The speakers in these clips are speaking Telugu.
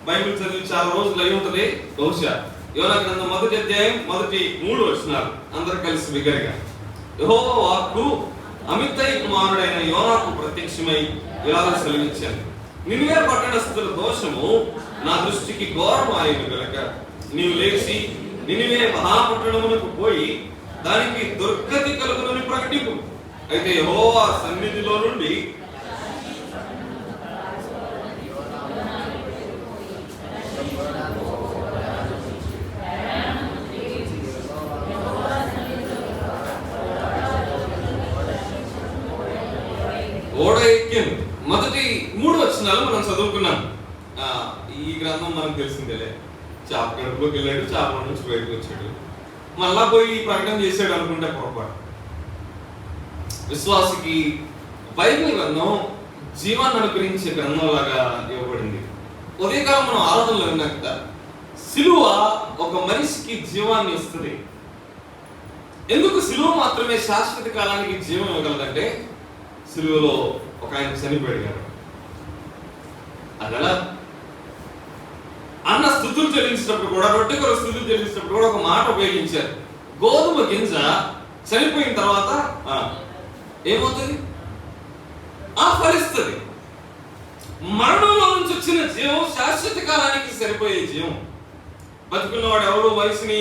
బైబిల్ చదివి చాలా రోజులు అయి ఉంటుంది బహుశా. యోనా గ్రంథం 1వ అధ్యాయం 1-3 వచనాలు అందరూ కలిసి బిగ్గరగా. యెహోవా వాక్కు అమిత్తయి కుమారుడైన యోనాకు ప్రత్యక్షమై ఇలా సెలవిచ్చాను, నినివే పట్టణస్థుల దోషము నా దృష్టికి ఘోరమాయను గనుక నీవు లేచి నినివే మహాపట్టణమునకు పోయి దానికి దుర్గతి కలుగునని ప్రకటింపు. అయితే యెహోవా సన్నిధిలో నుండి ఓడ ఎక్కింది. మొదటి 3 వచనాలు మనం చదువుకున్నాం. ఈ గ్రంథం మనకు తెలిసిందేలే. చేప కడుపులోకి వెళ్ళాడు, చేపల నుంచి బయటకు వచ్చాడు, మళ్ళా పోయి ప్రకటన చేశాడు అనుకుంటే పొరపాటు. విశ్వాసికి బైబిల్ గ్రంథం జీవాన్ని అనుగ్రహించే గ్రంథం లాగా ఇవ్వబడింది. ఉదయకాలం మనం ఆరాధనలో విన్నాం కదా, సిలువ ఒక మనిషికి జీవాన్ని ఇస్తుంది. ఎందుకు సిలువ మాత్రమే శాశ్వత కాలానికి జీవం ఇవ్వగలదంటే, సిలువలో ఒక ఆయన చనిపోయాడు కదా, అదలా అన్న స్తుతులు చెల్లించినప్పుడు కూడా, రొట్టె కొరకు స్తుతులు చెల్లించినప్పుడు కూడా ఒక మాట ఉపయోగించారు. గోధుమ గింజ చనిపోయిన తర్వాత ఏమవుతుంది? ఫలిస్తుంది. మరణంలో నుంచి వచ్చిన జీవం శాశ్వత కాలానికి సరిపోయే జీవం. బతుకున్నవాడు ఎవరు వయసుని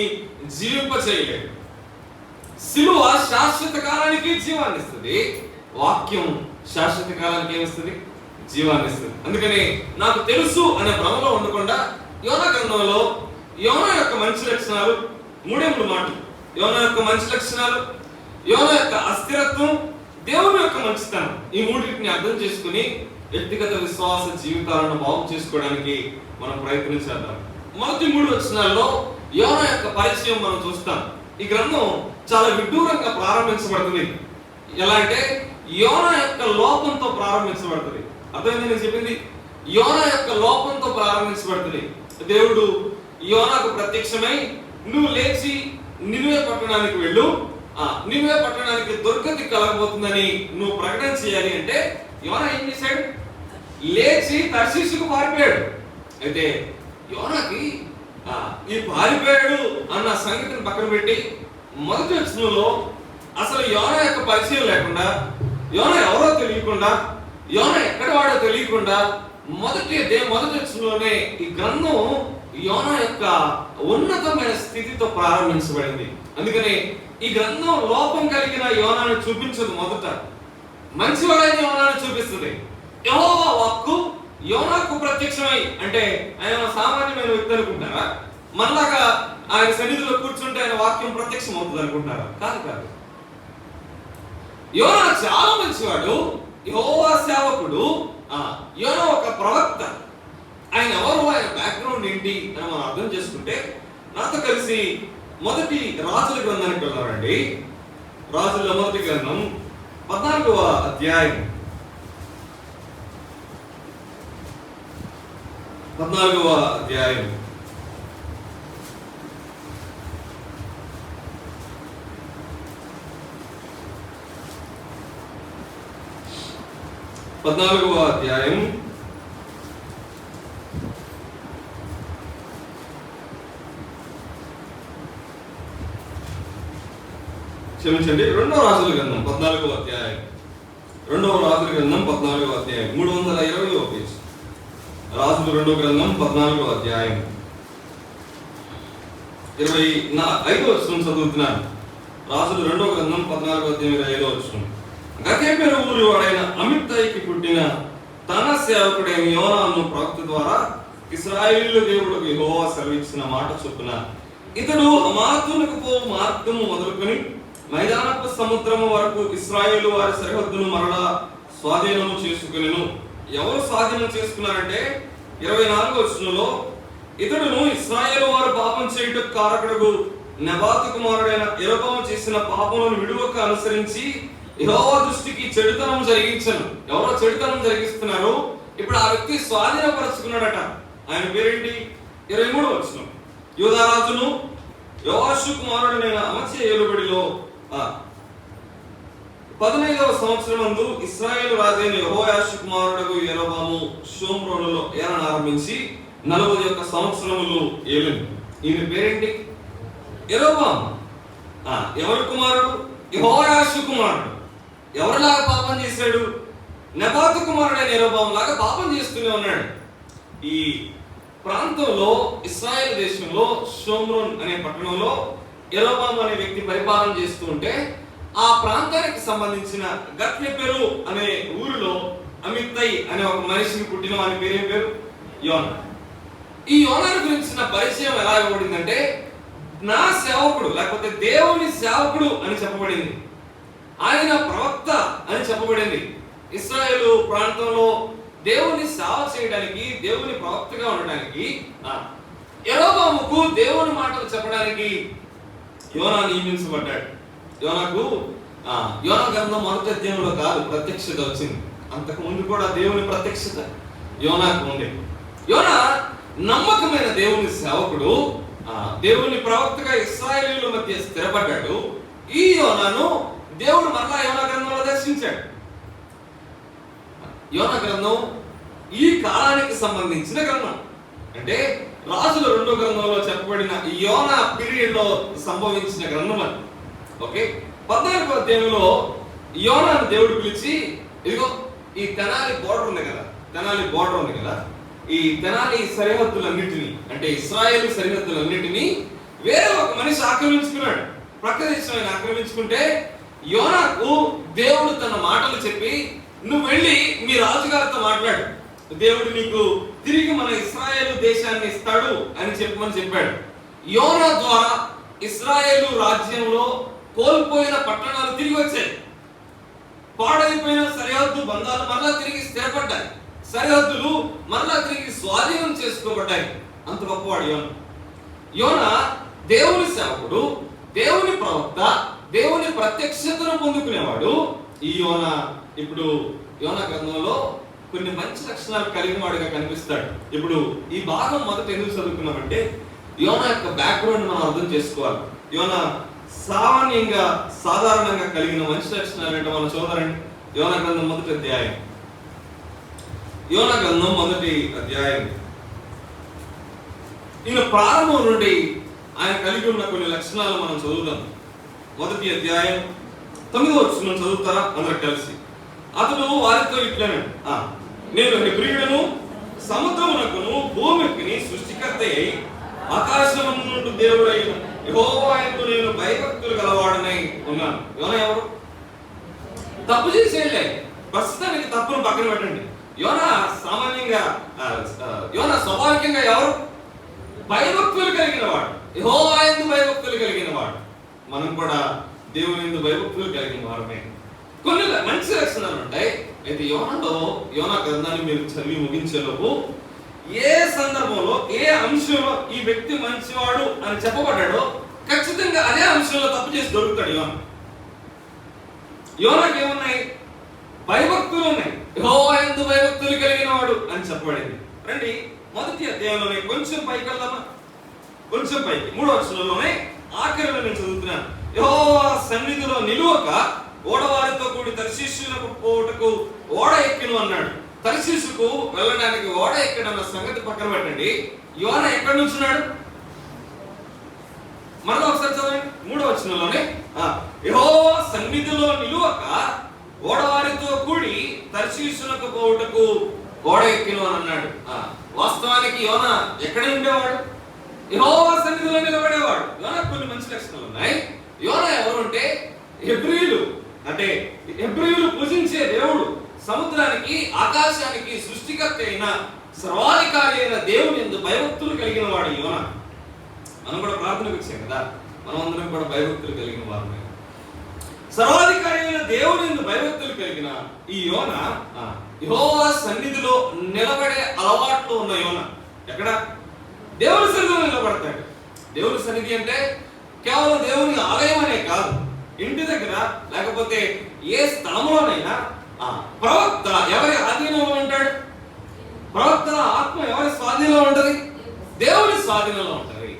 జీవింప చేయలేడు. సిలువ శాశ్వత కాలానికి జీవాన్ని ఇస్తుంది, వాక్యం శాశ్వత కాలానికి ఏమిస్తుంది? జీవాన్ని ఇస్తుంది. అందుకని నాకు తెలుసు అనే భ్రమలో ఉండకుండా యోనా గ్రంథంలో యోనా యొక్క మంచి లక్షణాలు 3 మాటలు. యోనా యొక్క మంచి లక్షణాలు, యోనా యొక్క అస్థిరత్వం, దేవుని యొక్క మంచితనం, ఈ 3టిని అర్థం చేసుకుని వ్యక్తిగత విశ్వాస జీవితాలను బాగు చేసుకోవడానికి మనం ప్రయత్నం చేద్దాం. మొదటి 3 వచనాల్లో యోనా యొక్క పరిచయం మనం చూస్తాం. ఈ గ్రంథం చాలా విడ్డూరంగా ప్రారంభించబడుతుంది. ఎలా అంటే యోనా యొక్క లోపంతో ప్రారంభించబడుతుంది. అర్థమైంది నేను చెప్పింది? యోనా యొక్క లోపంతో ప్రారంభించబడుతుంది. దేవుడు యోనాకు ప్రత్యక్షమై నువ్వు లేచి నినివే పట్టణానికి వెళ్ళు, నినివే పట్టణానికి దుర్గతి కలగబోతుందని నువ్వు ప్రకటన చేయాలి అంటే యోనా ఏం చేశాడు? లేచి తర్షీషుకు పారిపోయాడు. అయితే యోనాకి ఈ పారిపోయాడు అన్న సంగతిని పక్కన పెట్టి మొదటి వచనంలో అసలు యోనా యొక్క పరిచయం లేకుండా, యోనా ఎవరో తెలియకుండా, యోనా ఎక్కడ వాడో తెలియకుండా మొదటి వచనంలోనే ఈ గ్రంథం యోనా యొక్క ఉన్నతమైన స్థితితో ప్రారంభించబడింది. అందుకని ఈ గ్రంథం లోపం కలిగిన యోనాను చూపించదు, మొదట మంచివాడైన యోనాను చూపిస్తుంది. యెహోవా వాక్కు యోనాకు ప్రత్యక్షమై అంటే ఆయన సామాన్యమైన వ్యక్తి అనుకుంటారా? మనలాగా ఆయన సన్నిధిలో కూర్చుంటే ఆయన వాక్యం ప్రత్యక్షం అవుతుంది అనుకుంటారా? కాదు. యోనా చాలా మంచివాడు, యెహోవా సేవకుడు, యోనా ఒక ప్రవక్త. ఆయన ఎవరు, ఆయన బ్యాక్గ్రౌండ్ ఏంటి అని మనం అర్థం చేసుకుంటే నాతో కలిసి మొదటి రాజుల గ్రంథానికి వెళ్దామండి. రాజుల మొదటి గ్రంథం 14వ అధ్యాయం 14వ అధ్యాయం 14వ అధ్యాయం 2వ రాజుల గ్రంథం 14వ అధ్యాయం 320వ పేజీ. రాజుల 2వ గ్రంథం 14వ అధ్యాయం 25వ వచనం చదువుతున్నాను. రాజుల 2వ గ్రంథం 14వ అధ్యాయం 25వ వచనం. గతేపెరు ఊరి వాడైన అమిత్తయికి పుట్టిన తన సేవకుడైన యోనాను ప్రవక్త ద్వారా ఇశ్రాయేలు దేవుడికి యెహోవా సెలవిచ్చిన మాట చొప్పున ఇతడు హమాతునకు పో మార్గము మొదలుకొని మైదానపు సముద్రము వరకు ఇశ్రాయేలు వారి సరిహద్దును మరలా స్వాధీనము చేసుకునేను. ఎవరు స్వాధీనం చేసుకున్నారంటే 24వ వచనంలో ఇతడును ఇశ్రాయేలు వారు పాపం చేయుటకు కారకుడు నెబాతు కుమారుడైన యెరొబెయాము చేసిన పాపములను విడువక అనుసరించి యెహోవా దృష్టికి చెడుతనం జరిగించను. ఎవరో చెడుతనం జరిగిస్తున్నారు, ఇప్పుడు ఆ వ్యక్తి స్వాధీనపరుచుకున్నాడట. ఆయన పేరేంటి? 23వ వచనం. యూదారాజును యోవాషు కుమారుడైన అమస్యా ఏలుబడిలో 15వ సంవత్సరమందు ఇశ్రాయేలు రాజైన యెహోయాషు కుమారుడగు యెరోబాము షోమ్రోనులో ఏలన ఆరంభించి 41 సంవత్సరములు ఏలిండు. ఈయన పేరేంటి? యెరోబాము. ఎవరి కుమారుడు? యెహోయాషు కుమారుడు. ఎవరిలాగా పాపం చేశాడు? నెబాతు కుమారుడైన యెరోబాము లాగా పాపం చేస్తూనే ఉన్నాడు. ఈ ప్రాంతంలో ఇశ్రాయేల్ దేశంలో షోమ్రోన్ అనే పట్టణంలో యెరోబాము అనే వ్యక్తి పరిపాలన చేస్తూ ఉంటే ఆ ప్రాంతానికి సంబంధించిన గత్లెపెరు అనే ఊరిలో అమిత్తై అనే ఒక మనిషికి పుట్టిన వాని పేరేం పేరు? యోనా. ఈ యోనాను గురించిన పరిచయం ఎలా ఇవ్వబడిందంటే నా సేవకుడు లేకపోతే దేవుని సేవకుడు అని చెప్పబడింది. ఆయన ప్రవక్త అని చెప్పబడింది. ఇశ్రాయేలు ప్రాంతంలో దేవుని సేవ చేయడానికి, దేవుని ప్రవక్తగా ఉండడానికి యెరోబాముకు దేవుని మాటలు చెప్పడానికి యోనా నియమించబడ్డాడు. యోనాకు యోనా గ్రంథం మొదటి అధ్యాయంలో కాదు ప్రత్యక్షత వచ్చింది. అంతకు ముందు కూడా దేవుని ప్రత్యక్షత యోనాకు ఉంది. యోనా నమ్మకమైన దేవుని సేవకుడు, దేవుని ప్రవక్తగా ఇశ్రాయేలీయుల మధ్య స్థిరపడ్డాడు. ఈ యోనాను దేవుడు మరలా యోనా గ్రంథంలో దర్శించాడు. యోనా గ్రంథం ఈ కాలానికి సంబంధించిన గ్రంథం. అంటే రాజుల 2వ గ్రంథంలో చెప్పబడిన యోనా పీరియడ్ లో సంభవించిన గ్రంథం అది. ఓకే, 14వ అధ్యాయంలో యోనాను దేవుడు పిలిచి, ఇదిగో ఈ తెనాలి బోర్డర్ ఉంది కదా, తెనాలి బోర్డర్ ఉంది కదా, ఈ తెనాలి సరిహద్దులన్నిటినీ అంటే ఇశ్రాయేలు సరిహద్దులన్నిటినీ వేరే ఒక మనిషి ఆక్రమించుకున్నాడు. ప్రక్క దేశం ఆయన ఆక్రమించుకుంటే యోనాకు దేవుడు తన మాటలు చెప్పి, నువ్వు వెళ్ళి మీ రాజుగారితో మాట్లాడు, దేవుడు నీకు తిరిగి మన ఇశ్రాయేలు దేశాన్ని ఇస్తాడు అని చెప్పాడు. యోనా ద్వారా ఇశ్రాయేలు రాజ్యంలో కోల్పోయిన పట్టణాలు తిరిగి వచ్చాయి. పాడైపోయిన సరిహద్దు బంధాలు మరలా తిరిగి స్థిరపడ్డాయి. సరిహద్దులు మరలా తిరిగి స్వాధీనం చేసుకోబడ్డాయి. అంత గొప్పవాడు యోనా. యోనా దేవుని సేవకుడు, దేవుని ప్రవక్త, దేవుని ప్రత్యక్షతను పొందుకునేవాడు. ఈ యోనా ఇప్పుడు యోనా గ్రంథంలో కొన్ని మంచి లక్షణాలు కలిగిన వాడిగా కనిపిస్తాడు. ఇప్పుడు ఈ భాగం మొదట ఎందుకు చదువుకున్నామంటే యోనా యొక్క బ్యాక్గ్రౌండ్ మనం అర్థం చేసుకోవాలి. యోనా సాధారణంగా కలిగిన మంచి లక్షణాలు ఏంటో మనం చూడాలండి. యోనా గ్రంథం మొదటి అధ్యాయం. యోనా గ్రంథం మొదటి అధ్యాయం. ఈయన ప్రారంభం నుండి ఆయన కలిగి ఉన్న కొన్ని లక్షణాలు మనం చదువుదాం. మొదటి అధ్యాయం 9వ వచనం చదువుతారా అందరూ కలిసి? అతడు వారితో ఇట్లనే, నేను హెబ్రీయుడను, సముద్రమునకును భూమికి సృష్టికర్త అయి ఆకాశము నుండి దేవుడైన యెహోవా యందు నేను భయభక్తులు గలవాడనై ఉన్నాను. యోనా ఎవరు? తప్పు చేసేలే, ప్రస్తుతానికి తప్పును పక్కన పెట్టండి. యోనా సామాన్యంగా యోనా స్వాభావికంగా ఎవరు? భయభక్తులు కలిగిన వాడు, యెహోవా యందు భయభక్తులు కలిగిన వాడు. మనం కూడా దేవుని యందు భయభక్తులు కలిగిన వారమే. కొన్ని మంచి లక్షణాలు ఉంటాయి. అయితే యోనా గ్రంథాన్ని మీరు చదివి ముగించేలోపు ఏ సందర్భంలో ఏ అంశంలో ఈ వ్యక్తి మంచివాడు అని చెప్పబడ్డాడో ఖచ్చితంగా అదే అంశంలో తప్పు చేసి దొరుకుతాడు యోనా. యోనాకి ఏమున్నాయి? భయభక్తులు ఉన్నాయి. యెహోవా యందు భయభక్తులు కలిగిన వాడు అని చెప్పబడింది. రండి మొదటి అధ్యాయంలోనే కొంచెం పైకి వెళ్దామా? కొంచెం పైకి 3వ వచనంలోనే ఆఖరిలో నేను చదువుతున్నాను. యెహోవా సన్నిధిలో నిలువక ఓడవారితో కూడి తర్షీషునకు పోవుటకు ఓడ ఎక్కిను అన్నాడు. తర్షీషుకు వెళ్ళడానికి ఓడ ఎక్కడన్న సంగతి పక్కన పెట్టండి. యోనా ఎక్కడి నుంచి ఉన్నాడు? మరలా ఒకసారి చదవండి 3వ వచనంలోనే, యెహోవా సన్నిధిలో నిలువక ఓడవారితో కూడి తర్షీషునకు పోవుటకు ఓడ ఎక్కిను అని అన్నాడు. వాస్తవానికి యోనా ఎక్కడ ఉండేవాడు? యెహోవా సన్నిధిలో నిలబడేవాడు. యోనా కొన్ని మంచి లక్షణాలు ఉన్నాయి. యోనా ఎవరు అంటే హెబ్రీయులు, అంటే హెబ్రీయులు పూజించే దేవుడు, సముద్రానికి ఆకాశానికి సృష్టికర్త అయిన సర్వాధికారి అయిన దేవుని యందు భయభక్తులు కలిగిన వాడు యోనా. మనం కూడా ప్రార్థనకు వచ్చాం కదా, మనం అందరం కూడా భయభక్తులు కలిగిన వారమే. సర్వాధికారి అయిన దేవుని యందు భయభక్తులు కలిగిన ఈ యోనా యెహోవా సన్నిధిలో నిలబడే అలవాట్లు ఉన్న యోనా. ఎక్కడ? దేవుని సన్నిధిలో నిలబడతాడు. దేవుని సన్నిధి అంటే కేవలం దేవుని ఆలయం అనే కాదు, ఇంటి దగ్గర లేకపోతే ఏ స్థలంలోనైనా ప్రవక్త ఎవరి ఆధీనంలో ఉంటాడు? ప్రవక్తల ఆత్మ ఎవరి స్వాధీనంలో ఉంటది? దేవుని స్వాధీనంలో ఉంటది.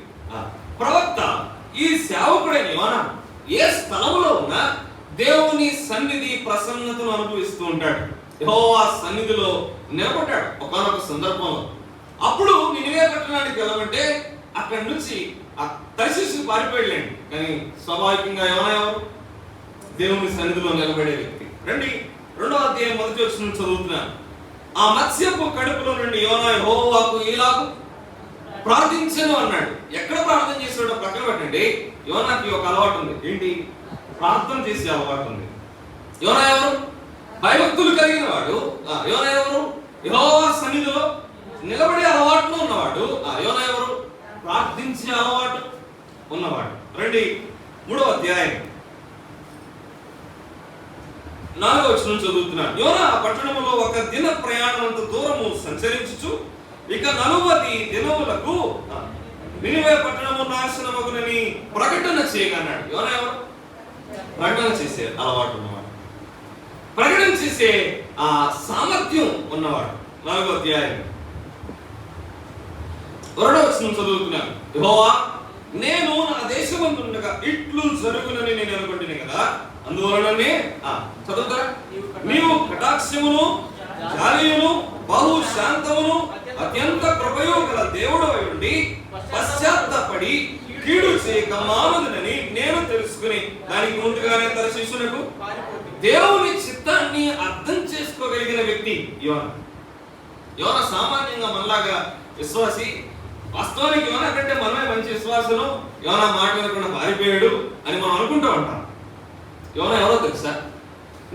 ప్రవక్త ఈ సేవకుడైన యోనా ఏ స్థలంలో ఉన్నా దేవుని సన్నిధి ప్రసన్నతను అనుభవిస్తూ ఉంటాడు. యెహోవా సన్నిధిలో నిలబడ్డాడు ఒకానొక సందర్భంలో. అప్పుడు నినివే పట్టణానికి వెళ్ళమంటే అక్కడి నుంచి ఆ తర్షీషు పారిపోయాడండి. కానీ స్వాభావికంగా ఎవరు దేవుని సన్నిధిలో నిలబడే వ్యక్తి. రండి 2వ అధ్యాయం 1వ వచనం చదువుతున్నాను. ఆ మత్స్యపు కడుపులో నుండి యోనా యెహోవాకు ఇలాగు ప్రార్థించను అన్నాడు. ఎక్కడ ప్రార్థన చేసాడో పక్కన పెట్టండి. యోనాకి ఒక అలవాటు ఉంది. ఏంటి? ప్రార్థన చేసే అలవాటు ఉంది. యోనా ఎవరు? భయభక్తులు కలిగిన వాడు. యోనా ఎవరు? యెహోవా సన్నిధిలో నిలబడే అలవాటులో ఉన్నవాడు. యోనా ఎవరు? ప్రార్థించే అలవాటు ఉన్నవాడు. రండి 3వ అధ్యాయం 4వ వచనం చదువుతున్నాను. యోనా పట్టణములో ఒక దిన ప్రయాణమంత దూరము సంచరించుచు ఇక 40 దినములకు నినివే పట్టణము నాశనమగునని ప్రకటన చేయగన్నాడు. యోనా ఎవరు? ప్రకటన చేసే అలవాటు ఉన్నవాడు, ప్రకటన చేసే ఆ సామర్థ్యం ఉన్నవాడు. 4వ అధ్యాయం 2వ వచనం చదువుతున్నాను. యెహోవా, నేను నా దేశమందుండగా ఇట్లు జరుగునని నేను అనుకుంటున్నాను కదా, అందువలననే చదువుతారా, నీవు కటాక్షమును జాలియును బహు శాంతమును అత్యంత కృపయు గల దేవుడవై ఉండి పశ్చాత్తాపడి కీడు చేయక మానదునని నేను తెలుసుకుని దానికి ముందుగానే తన శిష్యులకు దేవుని చిత్తాన్ని అర్థం చేసుకోగలిగిన వ్యక్తి యోనా. యోనా సామాన్యంగా మనలాగా విశ్వాసి. వాస్తవానికి యోనా కంటే మనమే మంచి విశ్వాసులు. యోనా మాట వినకుండా పారిపోయాడు అని మనం అనుకుంటూ ఉంటాం. యోనా ఎవరో తెలుసా?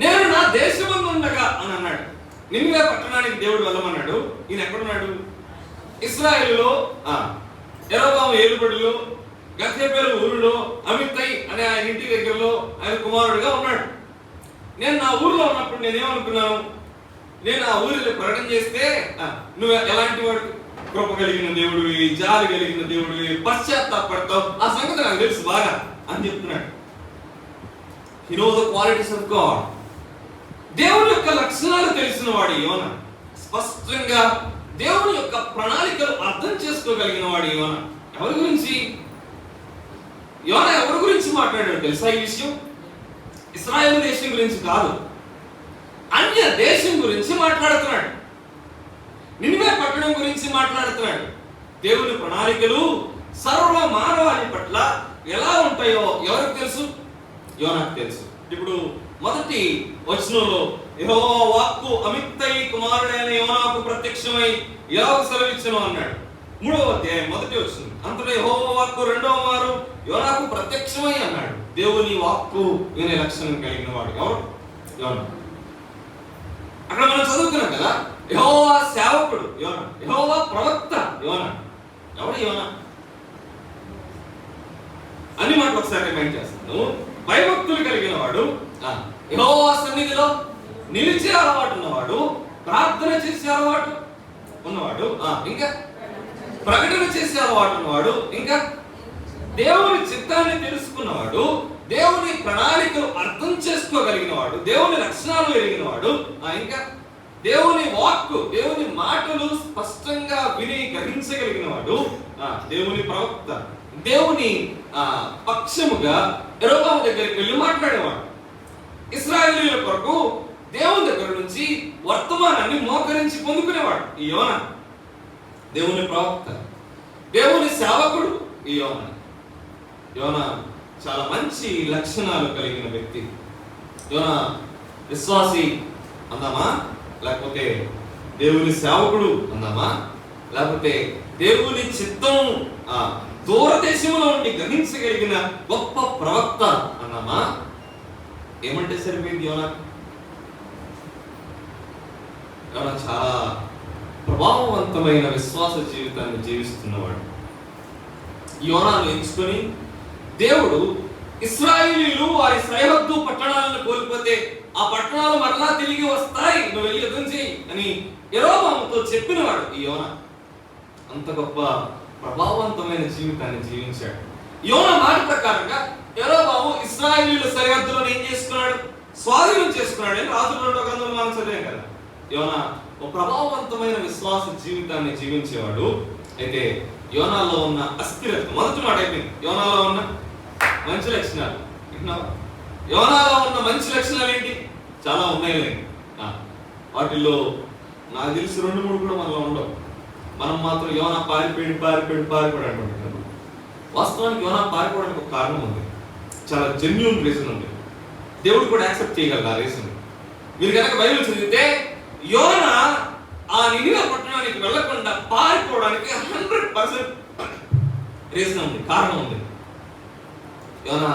నేను నా దేశమందు ఉండగా అని అన్నాడు. నినివే పట్టణానికి దేవుడు వెళ్ళమన్నాడు. ఈయన ఎక్కడున్నాడు? ఇశ్రాయేలులో యెరొబాము ఏలుబడిలో గత్సేపేలు ఊరిలో అమిత్తై అనే ఆయన ఇంటి దగ్గరలో ఆయన కుమారుడిగా ఉన్నాడు. నేను నా ఊరిలో ఉన్నప్పుడు నేనేమనుకున్నాను, నేను ఆ ఊరిలో ప్రకటన చేస్తే నువ్వు ఎలాంటి వాడు, కృప కలిగిన దేవుడివి, జాలి కలిగిన దేవుడివి, పశ్చాత్తాపడతావు, ఆ సంగతి నాకు తెలుసు బాగా అని చెప్తున్నాడు. He know the qualities of God. దేవుని యొక్క లక్షణాలు తెలిసిన వాడు యోనా. స్పష్టంగా దేవుని యొక్క ప్రణాళికలు అర్థం చేసుకోగలిగిన వాడు యోనా. ఎవరి గురించి? యోనా ఎవరి గురించి మాట్లాడాడు తెలుసా ఈ విషయం? ఇశ్రాయేలు దేశం గురించి కాదు, అన్య దేశం గురించి మాట్లాడుతున్నాడు. నినివే పట్టణం గురించి మాట్లాడుతున్నాడు. దేవుని ప్రణాళికలు సర్వ మానవాళి పట్ల ఎలా ఉంటాయో ఎవరికి తెలుసు? యోనాకు తెలుసు. ఇప్పుడు మొదటి వచనంలో యెహోవా వాక్కు అమిత్తై కుమారుడైన యోనాకు ప్రత్యక్షమై ఎలా సెలవిచ్చును అన్నాడు. 3వ అధ్యాయం 1వ వచనం. అంతలో యెహోవా వాక్కు 2వ మారు యోనాకు ప్రత్యక్షమై అన్నాడు. దేవుని వాక్కు వినే లక్షణం కలిగిన వాడు ఎవరు? యోనా. అక్కడ మనం చదువుకున్నాం కదా, యెహోవా సేవకుడు యోనా, యెహోవా ప్రవక్త యోనా. ఎవరు యోనా? అన్ని మాటలు ఒకసారి రిమైండ్ చేస్తాను. భయభక్తులు కలిగిన వాడు, యెహోవా సన్నిధిలో నిలిచే అలవాటు ఉన్నవాడు, ప్రార్థన చేసే అలవాటు ఉన్నవాడు, ఇంకా ప్రకటన చేసే అలవాటు ఉన్నవాడు, ఇంకా దేవుని చిత్తాన్ని తెలుసుకున్నవాడు, దేవుని ప్రణాళికలు అర్థం చేసుకోగలిగిన వాడు, దేవుని లక్షణాలు ఎరిగిన వాడు, ఇంకా దేవుని వాక్కు, దేవుని మాటలు స్పష్టంగా విని గ్రహించగలిగిన వాడు, దేవుని ప్రవక్త, దేవుని పక్షముగా యెరొబాము దగ్గరికి వెళ్ళి మాట్లాడేవాడు. ఇశ్రాయేలీయుల కొరకు దేవుని దగ్గర నుంచి వర్తమానాన్ని మోకరించి పొందుకునేవాడు ఈ యోనా. దేవుని ప్రవక్త, దేవుని సేవకుడు ఈ యోనా. యోనా చాలా మంచి లక్షణాలు కలిగిన వ్యక్తి. యోనా విశ్వాసి అందామా, లేకపోతే దేవుని సేవకుడు అందామా, లేకపోతే దేవుని చిత్తం దూరదేశంలో ఉండి గ్రహించగలిగిన గొప్ప ప్రవక్త అన్నామా? ఏమంటే సరిపోయింది యోనా? యోనా చాలా ప్రభావవంతమైన విశ్వాస జీవితాన్ని జీవిస్తున్నవాడు. యోనాను ఎంచుకొని దేవుడు ఇశ్రాయేలీయులు వారి సరిహద్దు పట్టణాలను కోల్పోతే ఆ పట్టణాలు మరలా తిరిగి వస్తాయి, నువ్వు వెళ్ళి యుద్ధం చేయి అని యెరొబాముతో చెప్పినవాడు ఈ యోనా. అంత గొప్ప ప్రభావవంతమైన జీవితాన్ని జీవించాడు. యోనా మాట ప్రకారంగా యెరొబాము ఇశ్రాయేలీయుల సరిహద్దులను ఏం చేసుకున్నాడు? స్వాధీనం చేసుకున్నాడు అని రాజుల 2వ గ్రంథంలో మనం చదివాం కదా. యోనా ఒక ప్రభావవంతమైన విశ్వాస జీవితాన్ని జీవించేవాడు. అయితే యోనాలో ఉన్న అస్థిరత, మొదటి మాట అయిపోయింది. యోనాలో ఉన్న మంచి లక్షణాలు యోనాలో ఉన్న మంచి లక్షణాలు ఏంటి? చాలా ఉన్నాయి. వాటిల్లో నాకు తెలిసి 2-3 కూడా మనలో ఉండవు. మనం మాత్రం యోనా పారిపోయాడు అంటుంటాం. వాస్తవానికి యోనా పారిపోవడానికి ఒక కారణం ఉంది, చాలా జెన్యూన్ రీజన్ ఉంది. దేవుడు కూడా యాక్సెప్ట్ చేయగలరు ఆ రీజన్. మీరు కనుక బైబిల్ చదివితే యోనా ఆ నినివే పట్టణానికి వెళ్లకుండా పారిపోవడానికి 100% రీజన్ ఉంది, కారణం ఉంది. యోనా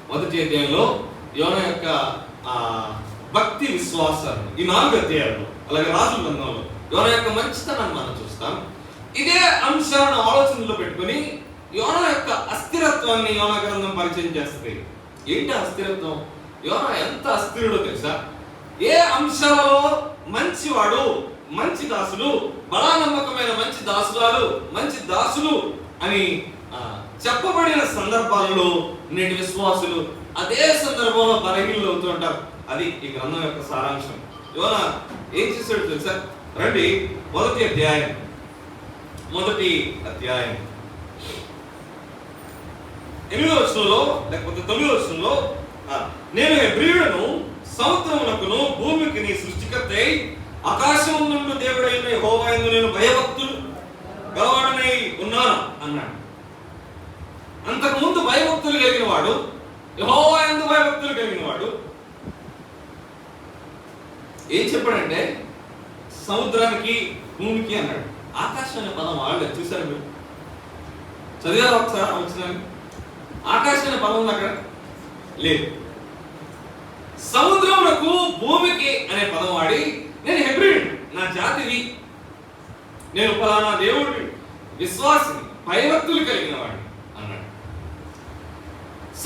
మొదటి అధ్యాయంలో యోనా యొక్క భక్తి విశ్వాసాలు ఈ 4 అధ్యాయాలు, అలాగే రాజుల గ్రంథంలో యోనా యొక్క మంచితనాన్ని మనం చూస్తాం. ఇదే అంశాలను ఆలోచనలో పెట్టుకుని యోనా యొక్క అస్థిరత్వాన్ని యోనా గ్రంథం పరిచయం చేస్తుంది. ఏంటి అస్థిరత్వం? యోనా ఎంత అస్థిరుడో తెలుసా? ఏ అంశాలలో మంచివాడు, మంచి దాసులు, బలా నమ్మకమైన మంచి దాసురాలు, మంచి దాసులు అని చెప్పబడిన సందర్భాలలో నేటి విశ్వాసులు అదే సందర్భంలో బలహీనలు అవుతూ ఉంటారు. అది ఈ గ్రంథం యొక్క సారాంశం. యోనా ఏం చేశాడు తెలుసా? రండి, మొదటి అధ్యాయం 8వ వచనంలో లేకపోతే 9వ వచనంలో, నేను హెబ్రీయుడను, సముద్రమునకును భూమికి నీ సృష్టికర్తై ఆకాశం నుండి దేవుడైన యెహోవా యందు నేను భయభక్తులు గలవాడనై ఉన్నాను అన్నాడు. అంతకుముందు భయభక్తులు కలిగిన వాడు, యెహోవా యందు భయభక్తులు కలిగిన వాడు ఏం చెప్పాడంటే సముద్రానికి భూమికి అన్నాడు. ఆకాశం అనే పదం వాడలేదు, చూసారు మీరు? చదివారు ఒకసారి వచ్చినాను. ఆకాశం అనే పదం ఉంది అక్కడ లేదు. సముద్రమునకు భూమికి అనే పదం వాడి నేను హెబ్రీయుడు, నా జాతివి, నేను ఫలానా దేవుడి విశ్వాసిని, భయభక్తులు కలిగిన వాడిని అన్నాడు.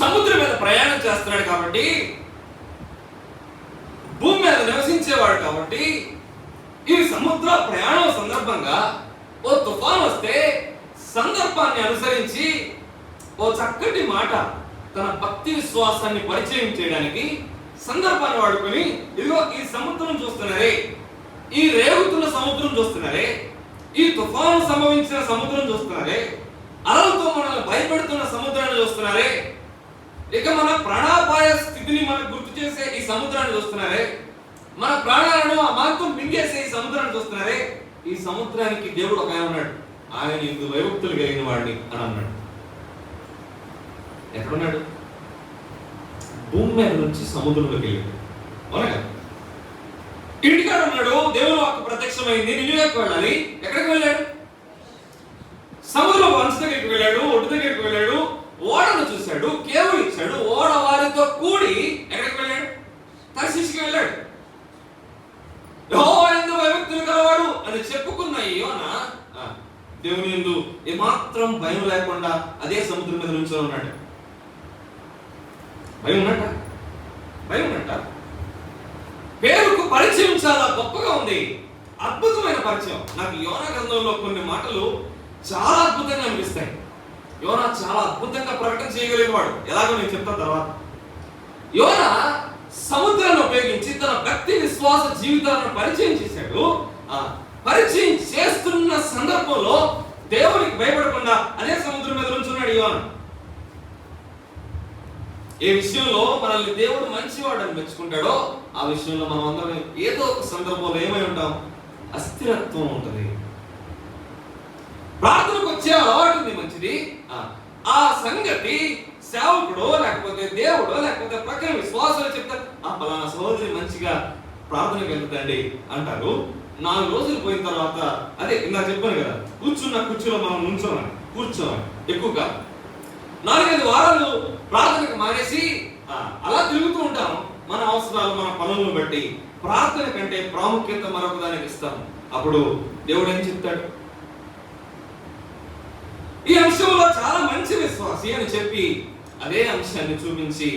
సముద్రం మీద ప్రయాణం చేస్తున్నాడు కాబట్టి, భూమి మీద నివసించేవాడు కాబట్టి, ఈ సముద్ర ప్రయాణం సందర్భంగా ఓ తుఫాన్ వస్తే సందర్భాన్ని అనుసరించి ఓ చక్కటి మాట తన భక్తి విశ్వాసాన్ని పరిచయం చేయడానికి సందర్భాన్ని వాడుకొని, ఇదిగో ఈ సముద్రం చూస్తున్నారే, ఈ రేగుతున్న సముద్రం చూస్తున్నారే, ఈ తుఫాను సంభవించిన సముద్రం చూస్తున్నారే, అలలతో మనల్ని భయపెడుతున్న సముద్రాన్ని చూస్తున్నారే, ఇక మన ప్రాణాపాయ స్థితిని మనకు గుర్తు చేసే ఈ సముద్రాన్ని చూస్తున్నారే, మన ప్రాణాలను ఆ మార్గం మింగేసే ఈ సముద్రాన్ని చూస్తున్నారే, ఈ సముద్రానికి దేవుడు ఒక ఆయన ఉన్నాడు, ఆయన ఇందు భయభక్తులు కలిగిన వాడిని అని అన్నాడు. ఎక్కడున్నాడు? భూమి మీద నుంచి సముద్రంలోకి వెళ్ళాడు. అవునా? ఇంటికాడ ఉన్నాడు, దేవుని వాక్కు ప్రత్యక్షమైంది, నినివేకు వెళ్ళాలి. ఎక్కడికి వెళ్ళాడు? సముద్రం వంశ దగ్గరికి వెళ్ళాడు, ఒడ్డు దగ్గరికి వెళ్ళాడు, ఓడను చూశాడు, కేవులు ఇచ్చాడు, ఓడ వారితో కూడి ఎక్కడికి వెళ్ళాడు? తర్షీషుకి వెళ్ళాడు. యెహోవా యందు భయభక్తులు గలవాడు అని చెప్పుకున్న యోనా దేవుని యందు ఏమాత్రం భయం లేకుండా అదే సముద్రం మీద నుంచొని ఉన్నాడు. భయం ఉన్నట్ట పేరుకు పరిచయం చాలా గొప్పగా ఉంది, అద్భుతమైన పరిచయం. నాకు యోనా గ్రంథంలో కొన్ని మాటలు చాలా అద్భుతంగా అనిపిస్తాయి. యోనా చాలా అద్భుతంగా ప్రకటన చేయగలిగేవాడు. ఎలాగో నేను చెప్తాను తర్వాత. యోనా సముద్రాన్ని ఉపయోగించి తన భక్తి విశ్వాస జీవితాలను పరిచయం చేశాడు. పరిచయం చేస్తున్న సందర్భంలో దేవునికి భయపడకుండా అదే సముద్రం మీద నుంచున్నాడు యోనా. ఏ విషయంలో మనల్ని దేవుడు మంచివాడు అని మెచ్చుకుంటాడో ఆ విషయంలో మనం అందరం ఏదో ఒక సందర్భంలో ఏమై ఉంటాం? అస్థిరత్వం ఉంటుంది. ప్రార్థనకు వచ్చే అలవాటు ఉంది, మంచిది. ఆ సంగతి సేవకుడో లేకపోతే దేవుడో లేకపోతే ప్రక్కన విశ్వాసాలు చెప్తారు, పలానా సహోదరి మంచిగా ప్రార్థనకు వెళ్తుందండి అంటారు. 4 రోజులు పోయిన తర్వాత అదే ఇందాక చెప్పాను కదా, కూర్చున్న కుర్చీలో మనం కూర్చోమని ఎక్కువగా 4-5 వారాలు ప్రార్థనకు మానేసి అలా తిరుగుతూ ఉంటాం. మన అవసరాలు, మన పనులను బట్టి ప్రార్థన కంటే ప్రాముఖ్యత మరొక దానికి ఇస్తాం. అప్పుడు దేవుడు ఏం చెప్తాడు? ఈ అంశంలో చాలా మంచి విశ్వాసి అని చెప్పి అదే అంశాన్ని చూపించి